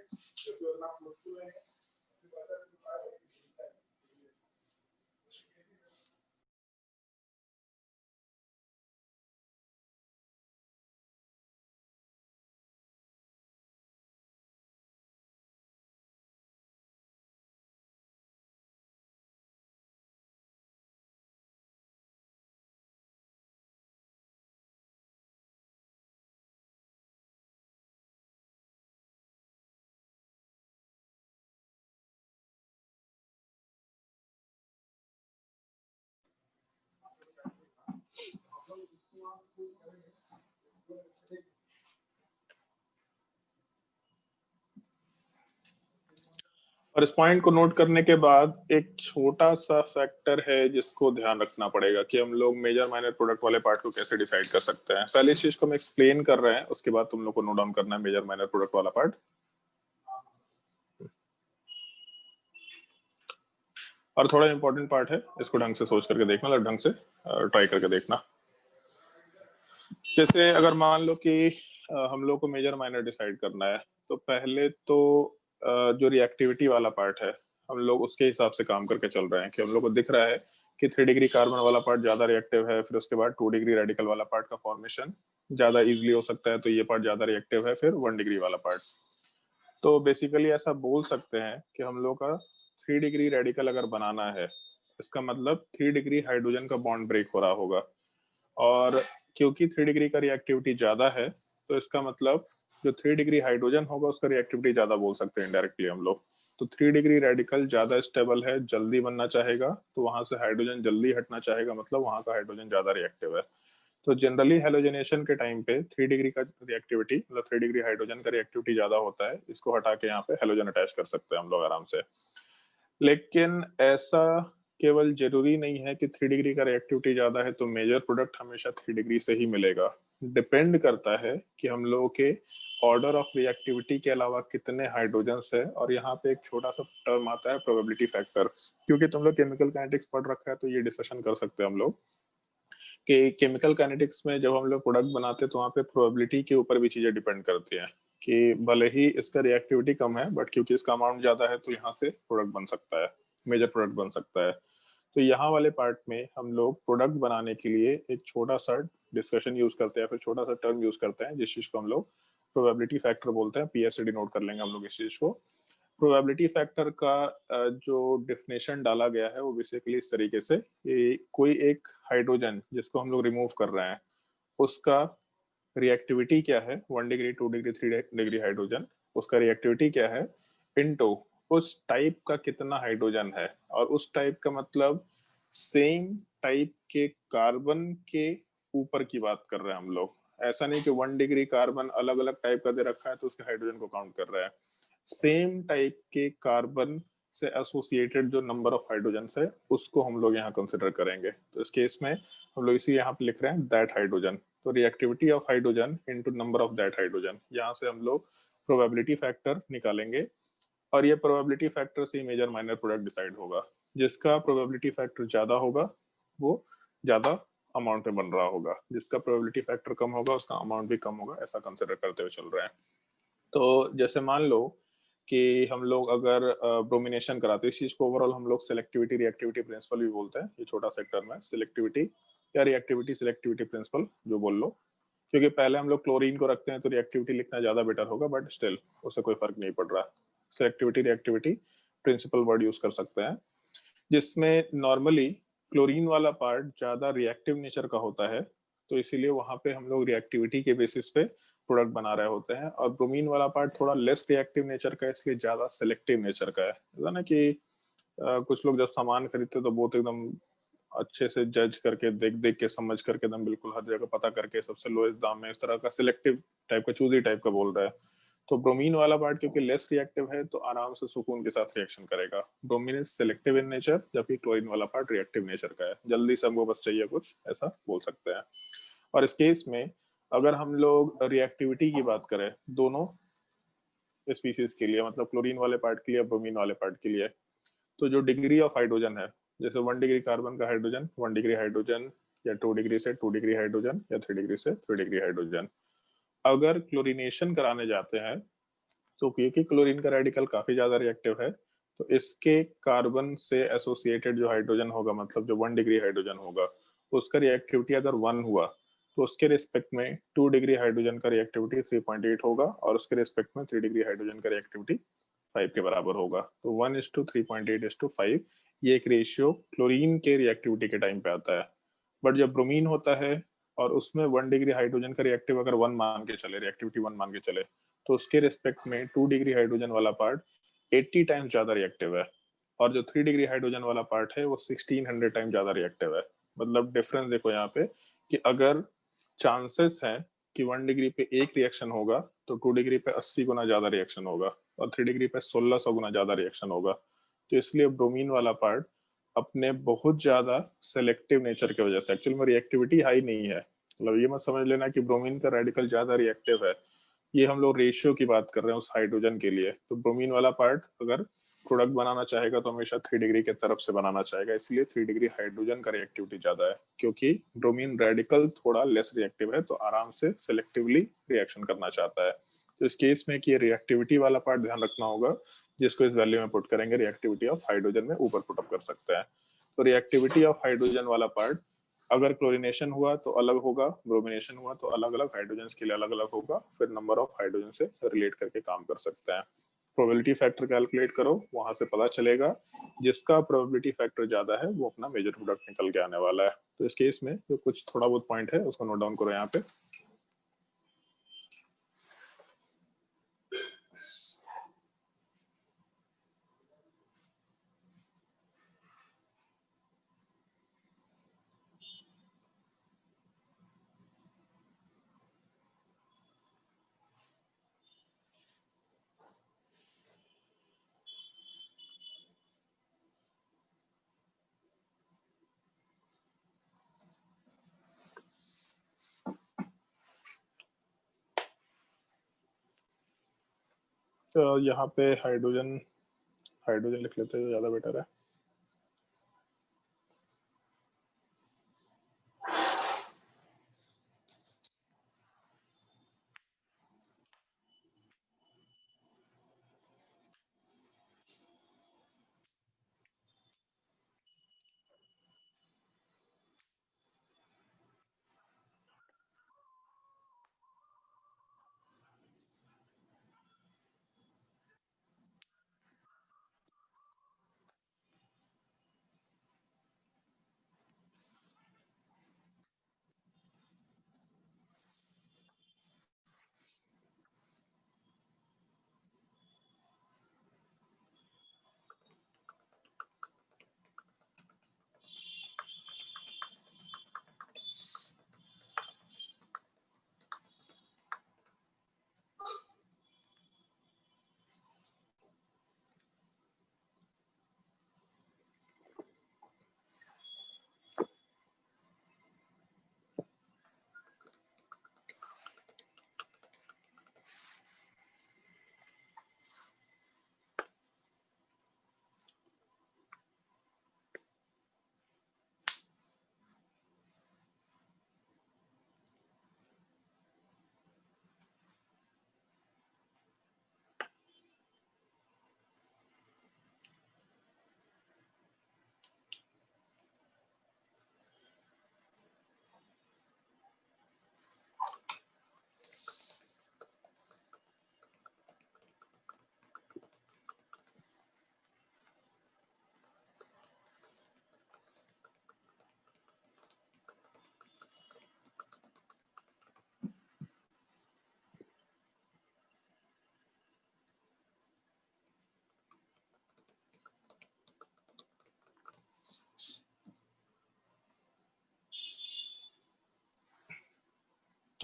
और इस पॉइंट को नोट करने के बाद एक छोटा सा फैक्टर है जिसको ध्यान रखना पड़ेगा कि हम लोग मेजर माइनर प्रोडक्ट वाले पार्ट को कैसे डिसाइड कर सकते हैं। पहले इस चीज को हम एक्सप्लेन कर रहे हैं, उसके बाद तुम लोग को नोट डाउन करना है मेजर माइनर प्रोडक्ट वाला पार्ट। और थोड़ा इंपॉर्टेंट पार्ट है, इसको ढंग से सोच करके देखना, ढंग से ट्राई करके देखना। जैसे अगर मान लो कि हम लोग को मेजर माइनर डिसाइड करना है, तो पहले तो जो रिएक्टिविटी वाला पार्ट है हम लोग उसके हिसाब से काम करके चल रहे हैं कि हम लोग को दिख रहा है कि 3 डिग्री कार्बन वाला पार्ट ज्यादा रिएक्टिव है, फिर उसके बाद 2 डिग्री रेडिकल वाला पार्ट का फॉर्मेशन ज्यादा इजीली हो सकता है, तो ये पार्ट ज्यादा रिएक्टिव है, फिर 1 डिग्री वाला पार्ट। तो बेसिकली ऐसा बोल सकते हैं कि हम लोग का 3 डिग्री रेडिकल अगर बनाना है, इसका मतलब 3 डिग्री हाइड्रोजन का बॉन्ड ब्रेक हो रहा होगा। और क्योंकि 3 डिग्री का रिएक्टिविटी ज्यादा है, तो इसका मतलब जो 3 डिग्री हाइड्रोजन होगा उसका रिएक्टिविटी ज्यादा बोल सकते हैं इनडायरेक्टली हम लोग। तो 3 डिग्री रेडिकल ज्यादा स्टेबल है, जल्दी बनना चाहेगा, तो वहां से हाइड्रोजन जल्दी हटना चाहेगा, मतलब वहां का हाइड्रोजन ज्यादा रिएक्टिव है। तो जनरली हेलोजनेशन के टाइम पे 3 डिग्री का रिएक्टिविटी, मतलब 3 डिग्री हाइड्रोजन का रिएक्टिविटी ज्यादा होता है, इसको हटा के यहाँ पे हेलोजन अटैच कर सकते हैं हम लोग आराम से। लेकिन ऐसा केवल जरूरी नहीं है कि 3 डिग्री का रिएक्टिविटी ज्यादा है तो मेजर प्रोडक्ट हमेशा 3 डिग्री से ही मिलेगा। डिपेंड करता है कि हम लोगों के ऑर्डर ऑफ रिएक्टिविटी के अलावा कितने हाइड्रोजन्स है। और यहाँ पे एक छोटा सा टर्म आता है प्रोबेबिलिटी फैक्टर, क्योंकि तुम लोग केमिकल काइनेटिक्स पढ़ रखा है तो ये डिस्कशन कर सकते हैं हम लोग कि केमिकल काइनेटिक्स में जब हम लोग प्रोडक्ट बनाते हैं तो वहाँ पे प्रोबेबिलिटी के ऊपर भी चीजें डिपेंड करती हैं कि भले ही इसका रिएक्टिविटी कम है बट क्योंकि इसका अमाउंट ज्यादा है तो यहाँ से प्रोडक्ट बन सकता है, मेजर प्रोडक्ट बन सकता है। तो यहाँ वाले पार्ट में हम लोग प्रोडक्ट बनाने के लिए एक छोटा सा डिस्कशन यूज करते हैं, फिर छोटा सा टर्म यूज करते हैं जिस चीज को हम लोग प्रोबेबिलिटी फैक्टर बोलते हैं। पीएसडी नोट कर लेंगे हम लोग इस चीज को। प्रोबेबिलिटी फैक्टर का जो डेफिनेशन डाला गया है वो बेसिकली इस तरीके से कि कोई एक हाइड्रोजन जिसको हम लोग रिमूव कर रहे हैं उसका रिएक्टिविटी क्या है, 1 डिग्री 2 डिग्री 3 डिग्री हाइड्रोजन, उसका रिएक्टिविटी क्या है इनटू उस टाइप का कितना हाइड्रोजन है। और उस टाइप का मतलब सेम टाइप के कार्बन के ऊपर की बात कर रहे हैं हम लोग। ऐसा नहीं कि 1 डिग्री कार्बन अलग अलग टाइप का दे रखा है तो उसके हाइड्रोजन को काउंट कर रहे हैं। सेम टाइप के कार्बन से एसोसिएटेड जो नंबर ऑफ हाइड्रोजन है उसको हम लोग यहाँ कंसिडर करेंगे। तो इस केस में हम लोग इसी यहाँ पे लिख रहे हैं दैट हाइड्रोजन। तो reactivity of hydrogen into number of that hydrogen, यहाँ से हम लोग प्रोबेबिलिटी फैक्टर निकालेंगे। और ये प्रोबेबिलिटी फैक्टर से मेजर माइनर प्रोडक्ट डिसाइड होगा। जिसका प्रोबेबिलिटी फैक्टर ज्यादा होगा वो ज्यादा अमाउंट में बन रहा होगा, जिसका प्रोबेबिलिटी फैक्टर कम होगा उसका अमाउंट भी कम होगा, ऐसा कंसिडर करते हुए चल रहे हैं। तो जैसे मान लो कि हम लोग अगर ब्रोमिनेशन कराते हैं, इस चीज को ओवरऑल हम लोग सेलेक्टिविटी रिएक्टिविटी प्रिंसिपल भी बोलते हैं। ये छोटा सा टर्म है, सिलेक्टिविटी या रिएक्टिविटी सिलेक्टिविटी प्रिंसिपल जो बोल लो, क्योंकि पहले हम लोग क्लोरीन को रखते हैं तो रिएक्टिविटी लिखना ज्यादा बेटर होगा, बट स्टिल उससे कोई फर्क नहीं पड़ रहा। Selectivity reactivity principle word use कर सकते हैं, जिसमें नॉर्मली क्लोरीन वाला पार्ट ज्यादा रिएक्टिव नेचर का होता है, तो इसीलिए वहां पे हम लोग रिएक्टिविटी के बेसिस पे प्रोडक्ट बना रहे होते हैं। और ब्रोमीन वाला पार्ट थोड़ा लेस रिएक्टिव नेचर का है, इसलिए ज्यादा सिलेक्टिव नेचर का है ना कि कुछ लोग जब सामान खरीदते तो बहुत एकदम अच्छे से जज करके देख देख के समझ करके एकदम बिल्कुल हर जगह पता करके सबसे लोएस्ट दाम में इस तरह का सिलेक्टिव टाइप का चूजी टाइप का बोल रहा है। तो ब्रोमीन वाला पार्ट क्योंकि लेस रिएक्टिव है तो आराम से सुकून के साथ रिएक्शन करेगा। Bromine is selective in nature, जबकि क्लोरीन वाला पार्ट रिएक्टिव नेचर का है। जल्दी से हमको बस चाहिए कुछ ऐसा बोल सकते हैं। और इस केस में अगर हम लोग रिएक्टिविटी की बात करें दोनों स्पीसीज के लिए, मतलब क्लोरीन वाले पार्ट के लिए, ब्रोमीन वाले पार्ट के लिए, तो जो डिग्री ऑफ हाइड्रोजन है, जैसे 1 डिग्री कार्बन का हाइड्रोजन 1 डिग्री हाइड्रोजन, या 2 डिग्री से 2 डिग्री हाइड्रोजन, या 3 डिग्री से 3 डिग्री हाइड्रोजन, अगर क्लोरीनेशन कराने जाते हैं तो क्योंकि क्लोरीन का रेडिकल काफी ज्यादा रिएक्टिव है, तो इसके कार्बन से एसोसिएटेड जो हाइड्रोजन होगा, मतलब जो 1 डिग्री हाइड्रोजन होगा, उसका रिएक्टिविटी अगर 1 हुआ तो उसके रिस्पेक्ट में 2 डिग्री हाइड्रोजन का रिएक्टिविटी 3.8 होगा, और उसके रिस्पेक्ट में 3 डिग्री हाइड्रोजन का रिएक्टिविटी 5 के बराबर होगा। तो 1:3.8:5 ये एक रेशियो क्लोरीन के रिएक्टिविटी के टाइम पे आता है। बट जब ब्रोमीन होता है और उसमें 1 डिग्री हाइड्रोजन का रिएक्टिव अगर 1 मान के चले, रिएक्टिविटी 1 मान के चले, तो उसके रिस्पेक्ट में 2 डिग्री हाइड्रोजन वाला पार्ट 80 टाइम्स ज्यादा रिएक्टिव है, और जो 3 डिग्री हाइड्रोजन वाला पार्ट है वो 1600 टाइम्स ज्यादा रिएक्टिव है। मतलब डिफरेंस देखो यहाँ पे कि अगर चांसेस है कि 1 डिग्री पे एक रिएक्शन होगा तो 2 डिग्री पे 80 गुना ज्यादा रिएक्शन होगा, और 3 डिग्री पे 1600 गुना ज्यादा रिएक्शन होगा। तो इसलिए ब्रोमीन वाला पार्ट अपने बहुत ज्यादा सेलेक्टिव नेचर की वजह से, एक्चुअल में रिएक्टिविटी हाई नहीं है, मतलब ये मत समझ लेना कि ब्रोमीन का रेडिकल ज्यादा रिएक्टिव है, ये हम लोग रेशियो की बात कर रहे हैं उस हाइड्रोजन के लिए। तो ब्रोमीन वाला पार्ट अगर प्रोडक्ट बनाना चाहेगा तो हमेशा 3 डिग्री के तरफ से बनाना चाहेगा, इसलिए 3 डिग्री हाइड्रोजन का रिएक्टिविटी ज्यादा है, क्योंकि ब्रोमीन रेडिकल थोड़ा लेस रिएक्टिव है तो आराम से सिलेक्टिवली रिएक्शन करना चाहता है। तो इस केस में कि ये रिएक्टिविटी वाला पार्ट ध्यान रखना होगा, जिसको इस वैल्यू में पुट करेंगे रिएक्टिविटी ऑफ हाइड्रोजन में ऊपर पुटअप कर सकते हैं। तो रिएक्टिविटी ऑफ हाइड्रोजन वाला पार्ट अगर क्लोरीनेशन हुआ तो अलग होगा, ब्रोमिनेशन हुआ तो अलग अलग हाइड्रोजन के लिए अलग अलग होगा, फिर नंबर ऑफ हाइड्रोजन से रिलेट करके काम कर सकते हैं। प्रोबेबिलिटी फैक्टर कैलकुलेट करो, वहां से पता चलेगा जिसका प्रोबेबिलिटी फैक्टर ज्यादा है वो अपना मेजर प्रोडक्ट निकल के आने वाला है। तो इस केस में जो कुछ थोड़ा बहुत पॉइंट है उसको नोट डाउन करो यहाँ पे। तो यहाँ पे हाइड्रोजन हाइड्रोजन लिख लेते हैं, ज्यादा बेटर है।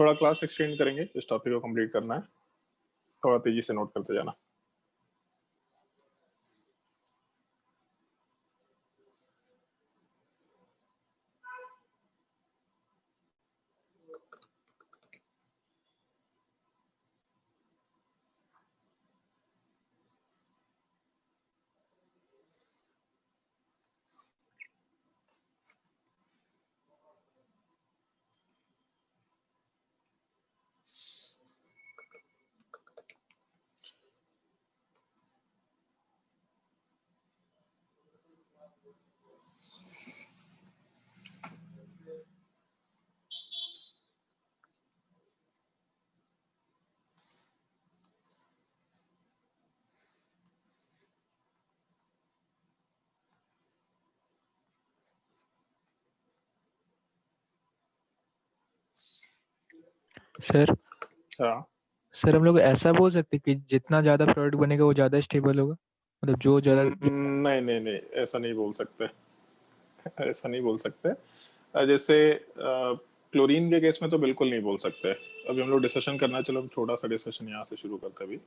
थोड़ा क्लास एक्सटेंड करेंगे, इस टॉपिक को कंप्लीट करना है, थोड़ा तेजी से नोट करते जाना। सर हाँ, सर हम लोग ऐसा बोल सकते हैं कि जितना ज्यादा प्रोडक्ट बनेगा वो ज्यादा स्टेबल होगा, मतलब जो ज्यादा नहीं नहीं नहीं, ऐसा नहीं बोल सकते, ऐसा नहीं बोल सकते। जैसे क्लोरीन के केस में तो बिल्कुल नहीं बोल सकते। अभी हम लोग डिस्कशन करना, चलो हम छोटा सा डिस्कशन यहाँ से शुरू करते हैं अभी।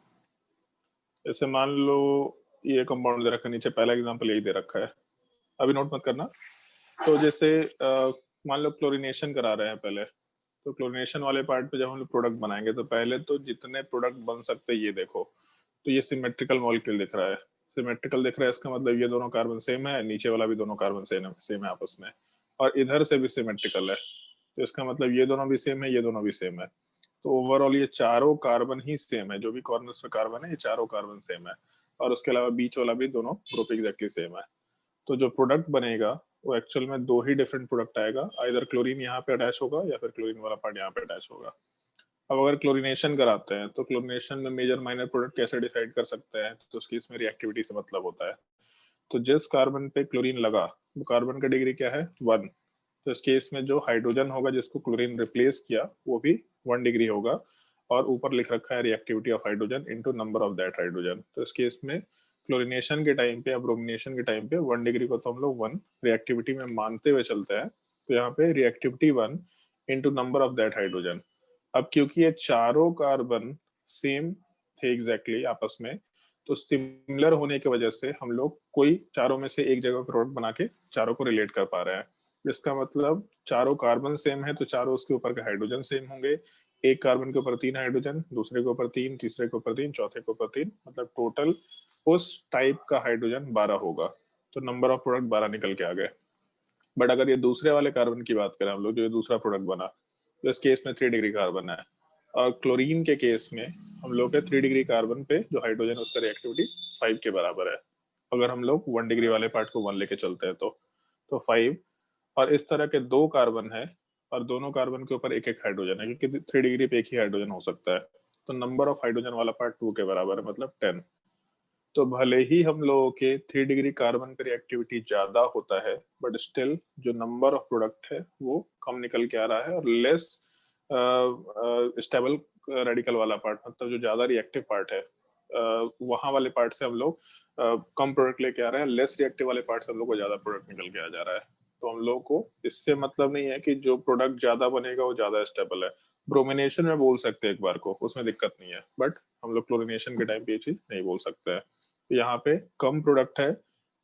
जैसे मान लो ये कंपाउंड दे रखा है, नीचे पहला एग्जांपल यही दे रखा है, अभी नोट मत करना। तो जैसे मान लो क्लोरीनेशन करा रहे हैं पहले, तो क्लोरीनेशन वाले पार्ट पे जब हम लोग प्रोडक्ट बनाएंगे तो पहले तो जितने प्रोडक्ट बन सकते हैं ये देखो, तो ये सिमेट्रिकल मॉलिक्यूल दिख रहा है। सिमेट्रिकल दिख रहा है, इसका मतलब ये दोनों कार्बन सेम है, नीचे वाला भी दोनों कार्बन सेम है आपस में, और इधर से भी सिमेट्रिकल है, तो इसका मतलब ये दोनों भी सेम है, ये दोनों भी सेम है। तो ओवरऑल ये चारों कार्बन ही सेम है, जो भी कॉर्नर्स में कार्बन है ये चारों कार्बन सेम है, और उसके अलावा बीच वाला भी दोनों ग्रुप एग्जैक्टली सेम है। तो जो प्रोडक्ट बनेगा वो एक्चुअल में दो ही डिफरेंट प्रोडक्ट आएगा, आइदर क्लोरीन यहाँ पे अटैच होगा या फिर क्लोरीन वाला पार्ट यहाँ पे अटैच होगा। अब अगर क्लोरीनेशन कराते हैं तो क्लोरीनेशन में मेजर माइनर प्रोडक्ट कैसे डिसाइड कर सकते हैं, तो उसकी इसमें रिएक्टिविटी से मतलब होता है। तो जिस कार्बन पे क्लोरीन लगा वो कार्बन का डिग्री क्या है, 1। तो इस केस में जो हाइड्रोजन होगा जिसको क्लोरीन रिप्लेस किया वो भी 1 डिग्री होगा, और ऊपर लिख रखा है reactivity of hydrogen into number of that hydrogen. तो इस केस में क्लोरीनेशन के टाइम पे या ब्रोमिनेशन के टाइम पे 1 डिग्री को तो हम लोग 1 रिएक्टिविटी में मानते हुए चलते हैं, तो यहाँ पे reactivity 1 into number of that hydrogen. अब क्योंकि ये चारों कार्बन सेम थे एग्जैक्टली आपस में, तो सिमिलर होने की वजह से हम लोग कोई चारों में से एक जगह प्रोडक्ट बना के चारों को रिलेट कर पा रहे हैं। इसका मतलब चारों कार्बन सेम है तो चारों उसके ऊपर के हाइड्रोजन सेम होंगे। एक कार्बन के ऊपर 3 हाइड्रोजन, दूसरे के ऊपर 3, तीसरे के ऊपर 3, चौथे के ऊपर 3, मतलब टोटल उस टाइप का हाइड्रोजन 12 होगा। तो नंबर ऑफ प्रोडक्ट 12 निकल के आ गए। बट अगर ये दूसरे वाले कार्बन की बात करें हम लोग, जो ये दूसरा प्रोडक्ट बना, तो इस केस में 3 डिग्री कार्बन है, और क्लोरीन के केस में हम लोग के 3 डिग्री कार्बन पे जो हाइड्रोजन है उसका रिएक्टिविटी 5 के बराबर है। अगर हम लोग 1 डिग्री वाले पार्ट को 1 लेके चलते हैं तो 5, और इस तरह के 2 कार्बन है और दोनों कार्बन के ऊपर एक एक हाइड्रोजन है, क्योंकि 3 डिग्री पे एक ही हाइड्रोजन हो सकता है, तो नंबर ऑफ हाइड्रोजन वाला पार्ट 2 के बराबर है, मतलब 10। तो भले ही हम लोगों के 3 डिग्री कार्बन पे रिएक्टिविटी ज्यादा होता है, बट स्टिल जो नंबर ऑफ प्रोडक्ट है वो कम निकल के आ रहा है, और लेस स्टेबल रेडिकल वाला पार्ट, मतलब जो ज्यादा रिएक्टिव पार्ट है वहां वाले पार्ट से हम लोग कम प्रोडक्ट लेके आ रहे हैं, लेस रिएक्टिव वाले पार्ट से हम लोग को ज्यादा प्रोडक्ट निकल के आ जा रहा है। तो हम लोग को इससे मतलब नहीं है कि जो प्रोडक्ट ज्यादा बनेगा वो ज्यादा स्टेबल है। ब्रोमिनेशन में बोल सकते हैं एक बार को, उसमें दिक्कत नहीं है, बट हम लोग क्लोरिनेशन के टाइम पे ये चीज नहीं बोल सकते हैं। तो यहाँ पे कम प्रोडक्ट है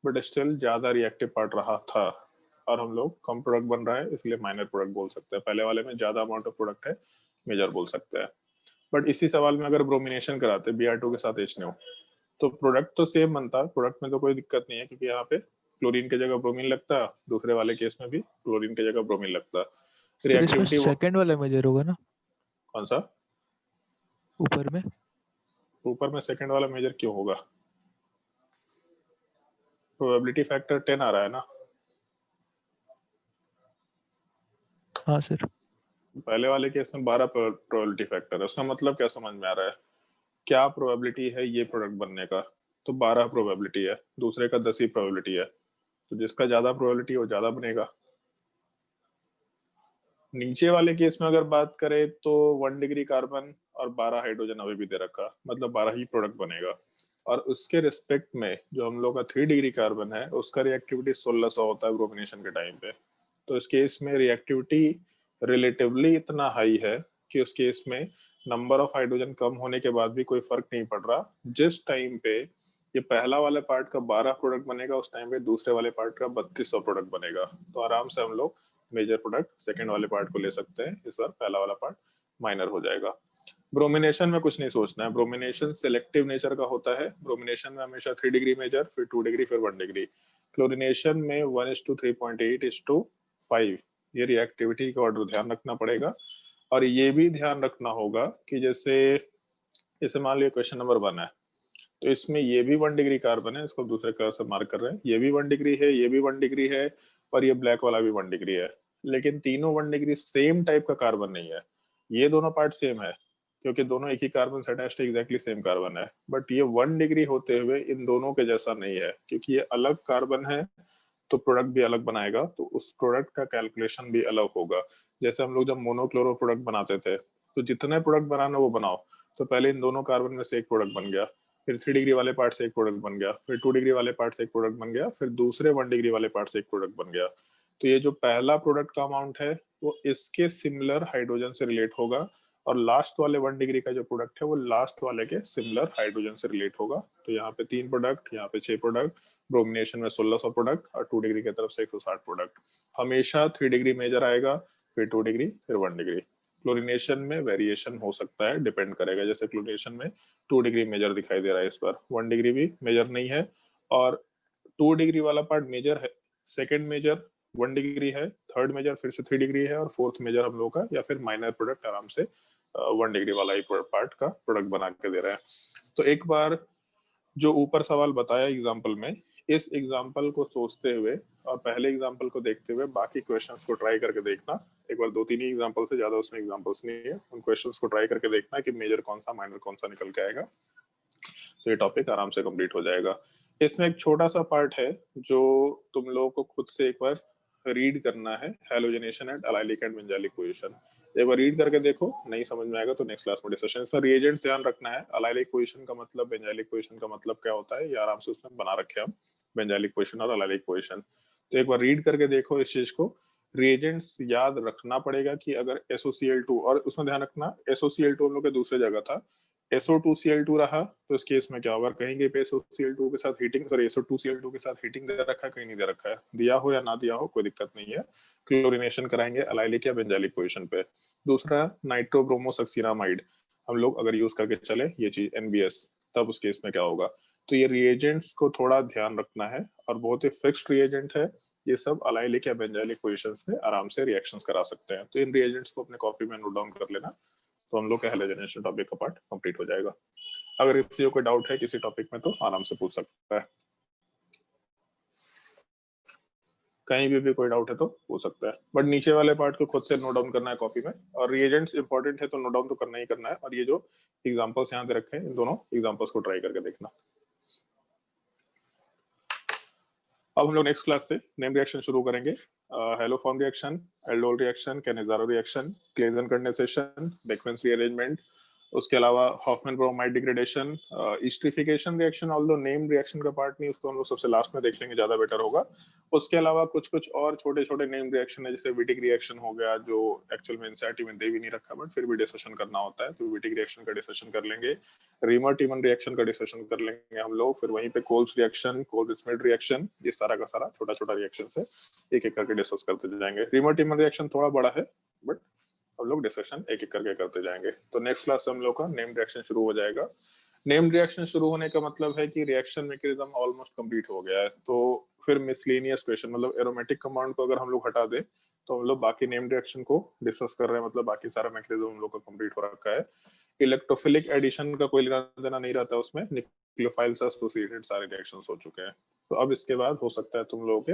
बट स्टिल ज्यादा रिएक्टिव पार्ट रहा था, और हम लोग कम प्रोडक्ट बन रहा है इसलिए माइनर प्रोडक्ट बोल सकते हैं। पहले वाले में ज्यादा अमाउंट ऑफ प्रोडक्ट है, मेजर बोल सकते हैं। बट इसी सवाल में अगर ब्रोमिनेशन कराते Br2 के साथ HNO, तो प्रोडक्ट तो सेम बनता, प्रोडक्ट में तो कोई दिक्कत नहीं है, क्योंकि यहाँ पे क्लोरीन की जगह ब्रोमीन लगता, दूसरे वाले केस में भी क्लोरीन की जगह ब्रोमीन लगता। सर इसमें रिएक्टिविटी सेकंड वाला मेजर होगा ना, कौन सा? ऊपर में? ऊपर में सेकंड वाला मेजर क्यों होगा? प्रोबेबिलिटी फैक्टर 10 आ रहा है ना। हाँ सर। पहले वाले केस में 12 प्रोबेबिलिटी फैक्टर है, उसका मतलब क्या समझ में आ रहा है? क्या प्रोबेबिलिटी है ये प्रोडक्ट बनने का? तो 12 प्रोबेबिलिटी है, दूसरे का 10 ही प्रोबेबिलिटी है, तो जिसका ज्यादा प्रोबेबिलिटी है वो ज्यादा बनेगा। नीचे वाले केस में अगर बात करें तो 1 डिग्री कार्बन और 12 हाइड्रोजन अभी भी दे रखा, मतलब 12 ही प्रोडक्ट बनेगा। और उसके रिस्पेक्ट में जो हम लोग का 3 डिग्री कार्बन है उसका रिएक्टिविटी 1600 होता है ब्रोमिनेशन के टाइम पे। तो इस केस में रिएक्टिविटी रिलेटिवली इतना हाई है कि उस केस में नंबर ऑफ हाइड्रोजन कम होने के बाद भी कोई फर्क नहीं पड़ रहा। जिस टाइम पे ये पहला वाले पार्ट का 12 प्रोडक्ट बनेगा उस टाइम पे दूसरे वाले पार्ट का 3200 प्रोडक्ट बनेगा। तो आराम से हम लोग मेजर प्रोडक्ट सेकेंड वाले पार्ट को ले सकते हैं, इस बार पहला वाला पार्ट माइनर हो जाएगा। ब्रोमिनेशन में कुछ नहीं सोचना है, ब्रोमिनेशन सिलेक्टिव नेचर का होता है। ब्रोमिनेशन में हमेशा 3 डिग्री मेजर, फिर 2 डिग्री, फिर 1 डिग्री। क्लोरिनेशन में 1:3.8:5 ये रिएक्टिविटी का ऑर्डर ध्यान रखना पड़ेगा। और ये भी ध्यान रखना होगा कि जैसे मान लिया क्वेश्चन नंबर 1 है, तो इसमें ये भी 1 डिग्री कार्बन है, इसको दूसरे कलर से मार्क कर रहे हैं, ये भी 1 डिग्री है, ये भी 1 डिग्री है, और ये ब्लैक वाला भी 1 डिग्री है। लेकिन तीनों 1 डिग्री सेम टाइप का कार्बन नहीं है। ये दोनों पार्ट सेम है क्योंकि दोनों एक ही कार्बन से अटैच्ड एग्जैक्टली सेम कार्बन है, बट ये 1 डिग्री होते हुए इन दोनों के जैसा नहीं है क्योंकि ये अलग कार्बन है तो प्रोडक्ट भी अलग बनाएगा, तो उस प्रोडक्ट का कैलकुलेशन भी अलग होगा। जैसे हम लोग जब मोनोक्लोरो प्रोडक्ट बनाते थे तो जितने प्रोडक्ट बनाना वो बनाओ, तो पहले इन दोनों कार्बन में से एक प्रोडक्ट बन गया, फिर 3 डिग्री वाले पार्ट से एक प्रोडक्ट बन गया, फिर 2 डिग्री वाले पार्ट से एक प्रोडक्ट बन गया, फिर दूसरे 1 डिग्री वाले पार्ट से एक प्रोडक्ट बन गया। तो ये जो पहला प्रोडक्ट का अमाउंट है वो इसके सिमिलर हाइड्रोजन से रिलेट होगा, और लास्ट वाले 1 डिग्री का जो प्रोडक्ट है वो लास्ट वाले के सिमिलर हाइड्रोजन से रिलेट होगा। तो यहाँ पे 3 प्रोडक्ट, यहाँ पे 6 प्रोडक्ट, ब्रोमिनेशन में 1600 प्रोडक्ट और 2 डिग्री की तरफ से 160 प्रोडक्ट। हमेशा 3 डिग्री मेजर आएगा, फिर 2 डिग्री, फिर 1 डिग्री। क्लोरिनेशन में वेरिएशन हो सकता है, डिपेंड करेगा। जैसे क्लोरिनेशन में 2 डिग्री मेजर दिखाई दे रहा है इस बार, 1 डिग्री भी मेजर नहीं है, और 2 डिग्री वाला पार्ट मेजर है, सेकेंड मेजर 1 डिग्री है, थर्ड मेजर फिर से 3 डिग्री है, और फोर्थ मेजर हम लोग का या फिर माइनर प्रोडक्ट आराम से 1 डिग्री वाला ही पार्ट का प्रोडक्ट बना के दे रहे हैं। तो एक बार जो ऊपर सवाल बताया एग्जाम्पल में, इस एग्जाम्पल को सोचते हुए और पहले एग्जाम्पल को देखते हुए बाकी क्वेश्चंस को ट्राई करके देखना। एक बार 2-3 ही एग्जाम्पल से, ज्यादा उसमें एग्जाम्पल्स नहीं है, उन क्वेश्चंस को ट्राई करके देखना कि मेजर कौन सा माइनर कौन सा निकल के आएगा, तो ये टॉपिक आराम से कंप्लीट हो जाएगा। इसमें एक छोटा सा पार्ट है जो तुम लोगों को खुद से एक बार रीड करना है, halogenation and allylic and benzylic position. एक बार रीड करके देखो, नहीं समझ में आएगा तो नेक्स्ट क्लास में डिस्कशन। इसमें रिएजेंट्स ध्यान रखना है, एलाइलिक पोजीशन का मतलब, बेंजाइलिक पोजीशन का मतलब क्या होता है, ये आराम से उसमें बना रखे हम, बेंजाइलिक पोजीशन और एलाइलिक पोजीशन। तो एक बार रीड करके देखो इस चीज को। रिएजेंट्स याद रखना पड़ेगा कि अगर SOCl2, और उसमें ध्यान रखना SOCl2 हम लोग के दूसरे जगह था, SO2Cl2 रहा तो इस केस में क्या होगा, कहीं पे SOCl2 के साथ हीटिंग, सॉरी SO2Cl2 के साथ हीटिंग दे रखा है, कहीं नहीं दे रखा है, दिया हो या ना दिया हो कोई दिक्कत नहीं है, क्लोरिनेशन कराएंगे एलाइलिक या बेंजाइलिक पोजीशन पे। दूसरा नाइट्रोब्रोमोसक्सीनामाइड हम लोग अगर यूज करके चले ये चीज NBS, तब उस केस में क्या होगा। तो ये रिएजेंट्स को थोड़ा ध्यान रखना है, और बहुत ही फिक्स्ड रिएजेंट है, ये सब एलाइलिक या बेंजाइलिक पोजीशंस में आराम से रिएक्शंस करा सकते हैं। तो इन रिएजेंट्स को अपने कॉपी में नोट डाउन कर लेना, तो हम लोग का हैलोजनेशन टॉपिक का पार्ट कंप्लीट हो जाएगा। अगर किसी को कोई डाउट है किसी टॉपिक में तो आराम से पूछ सकता है, कहीं भी कोई डाउट है तो पूछ सकता है, बट नीचे वाले पार्ट को खुद से नोट डाउन करना है कॉपी में, और रिएजेंट्स इंपॉर्टेंट है तो नोट डाउन तो करना ही करना है। और ये जो एग्जांपल्स यहाँ पे रखे हैं इन दोनों एग्जांपल्स को ट्राई करके देखना। अब हम लोग नेक्स्ट क्लास से नेम रिएक्शन शुरू करेंगे। Haloform reaction, aldol reaction, Cannizzaro reaction, Claisen condensation, Beckmann's rearrangement, उसके अलावा Hofmann bromide degradation, esterification reaction, although name reaction का पार्ट नहीं, उसको हम लोग सबसे लास्ट में देख लेंगे, ज्यादा बेटर होगा। उसके अलावा कुछ कुछ और छोटे छोटे नेम रिएक्शन है, जैसे विटिक रिएक्शन हो गया, जो एक्चुअल में एनसीईआरटी में दे भी नहीं रखा, बट फिर भी डिस्कशन करना होता है, तो विटिक रिएक्शन का डिस्कशन कर लेंगे। रीमर-टीमन रिएक्शन का डिस्कशन कर लेंगे हम लोग, फिर वहीं पे कोल्स रिएक्शन, कोल्स-स्मिड रिएक्शन, ये सारा का सारा छोटा छोटा रिएक्शन है, एक एक करके डिस्कस करते जाएंगे। रीमर-टीमन रिएक्शन थोड़ा बड़ा है, बट हम लोग डिस्कशन एक एक करके करते जाएंगे। तो नेक्स्ट क्लास से हम लोग का नेम रिएक्शन शुरू हो जाएगा। नेम रिएक्शन शुरू होने का मतलब है कि रिएक्शन मैकेनिज्म ऑलमोस्ट कंप्लीट हो गया है, तो फिर मिसलेनियस क्वेश्चन, मतलब एरोमेटिक कंपाउंड को अगर हम लोग हटा दे तो हम लोग बाकी नेम रिएक्शन को डिस्कस कर रहे हैं, मतलब बाकी सारा मैकेनिज्म हम लोग का कंप्लीट हो रखा है। इलेक्ट्रोफिलिक एडिशन का कोई लेना देना नहीं रहता उसमें, न्यूक्लियोफाइल से एसोसिएटेड सारे रिएक्शंस हो चुके हैं। तो अब इसके बाद हो सकता है तुम लोगों के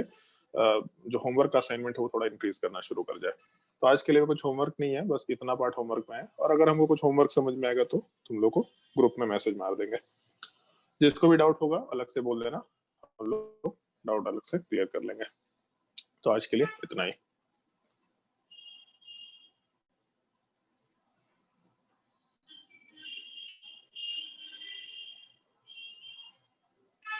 जो होमवर्क का असाइनमेंट है वो थोड़ा इंक्रीज करना शुरू कर जाए। तो आज के लिए कुछ होमवर्क नहीं है, बस इतना पार्ट होमवर्क में है, और अगर हमको कुछ होमवर्क समझ में आएगा तो तुम लोग को ग्रुप में मैसेज मार देंगे। जिसको भी डाउट होगा अलग से बोल देना, हम लोग डाउट अलग से क्लियर कर लेंगे। तो आज के लिए इतना ही।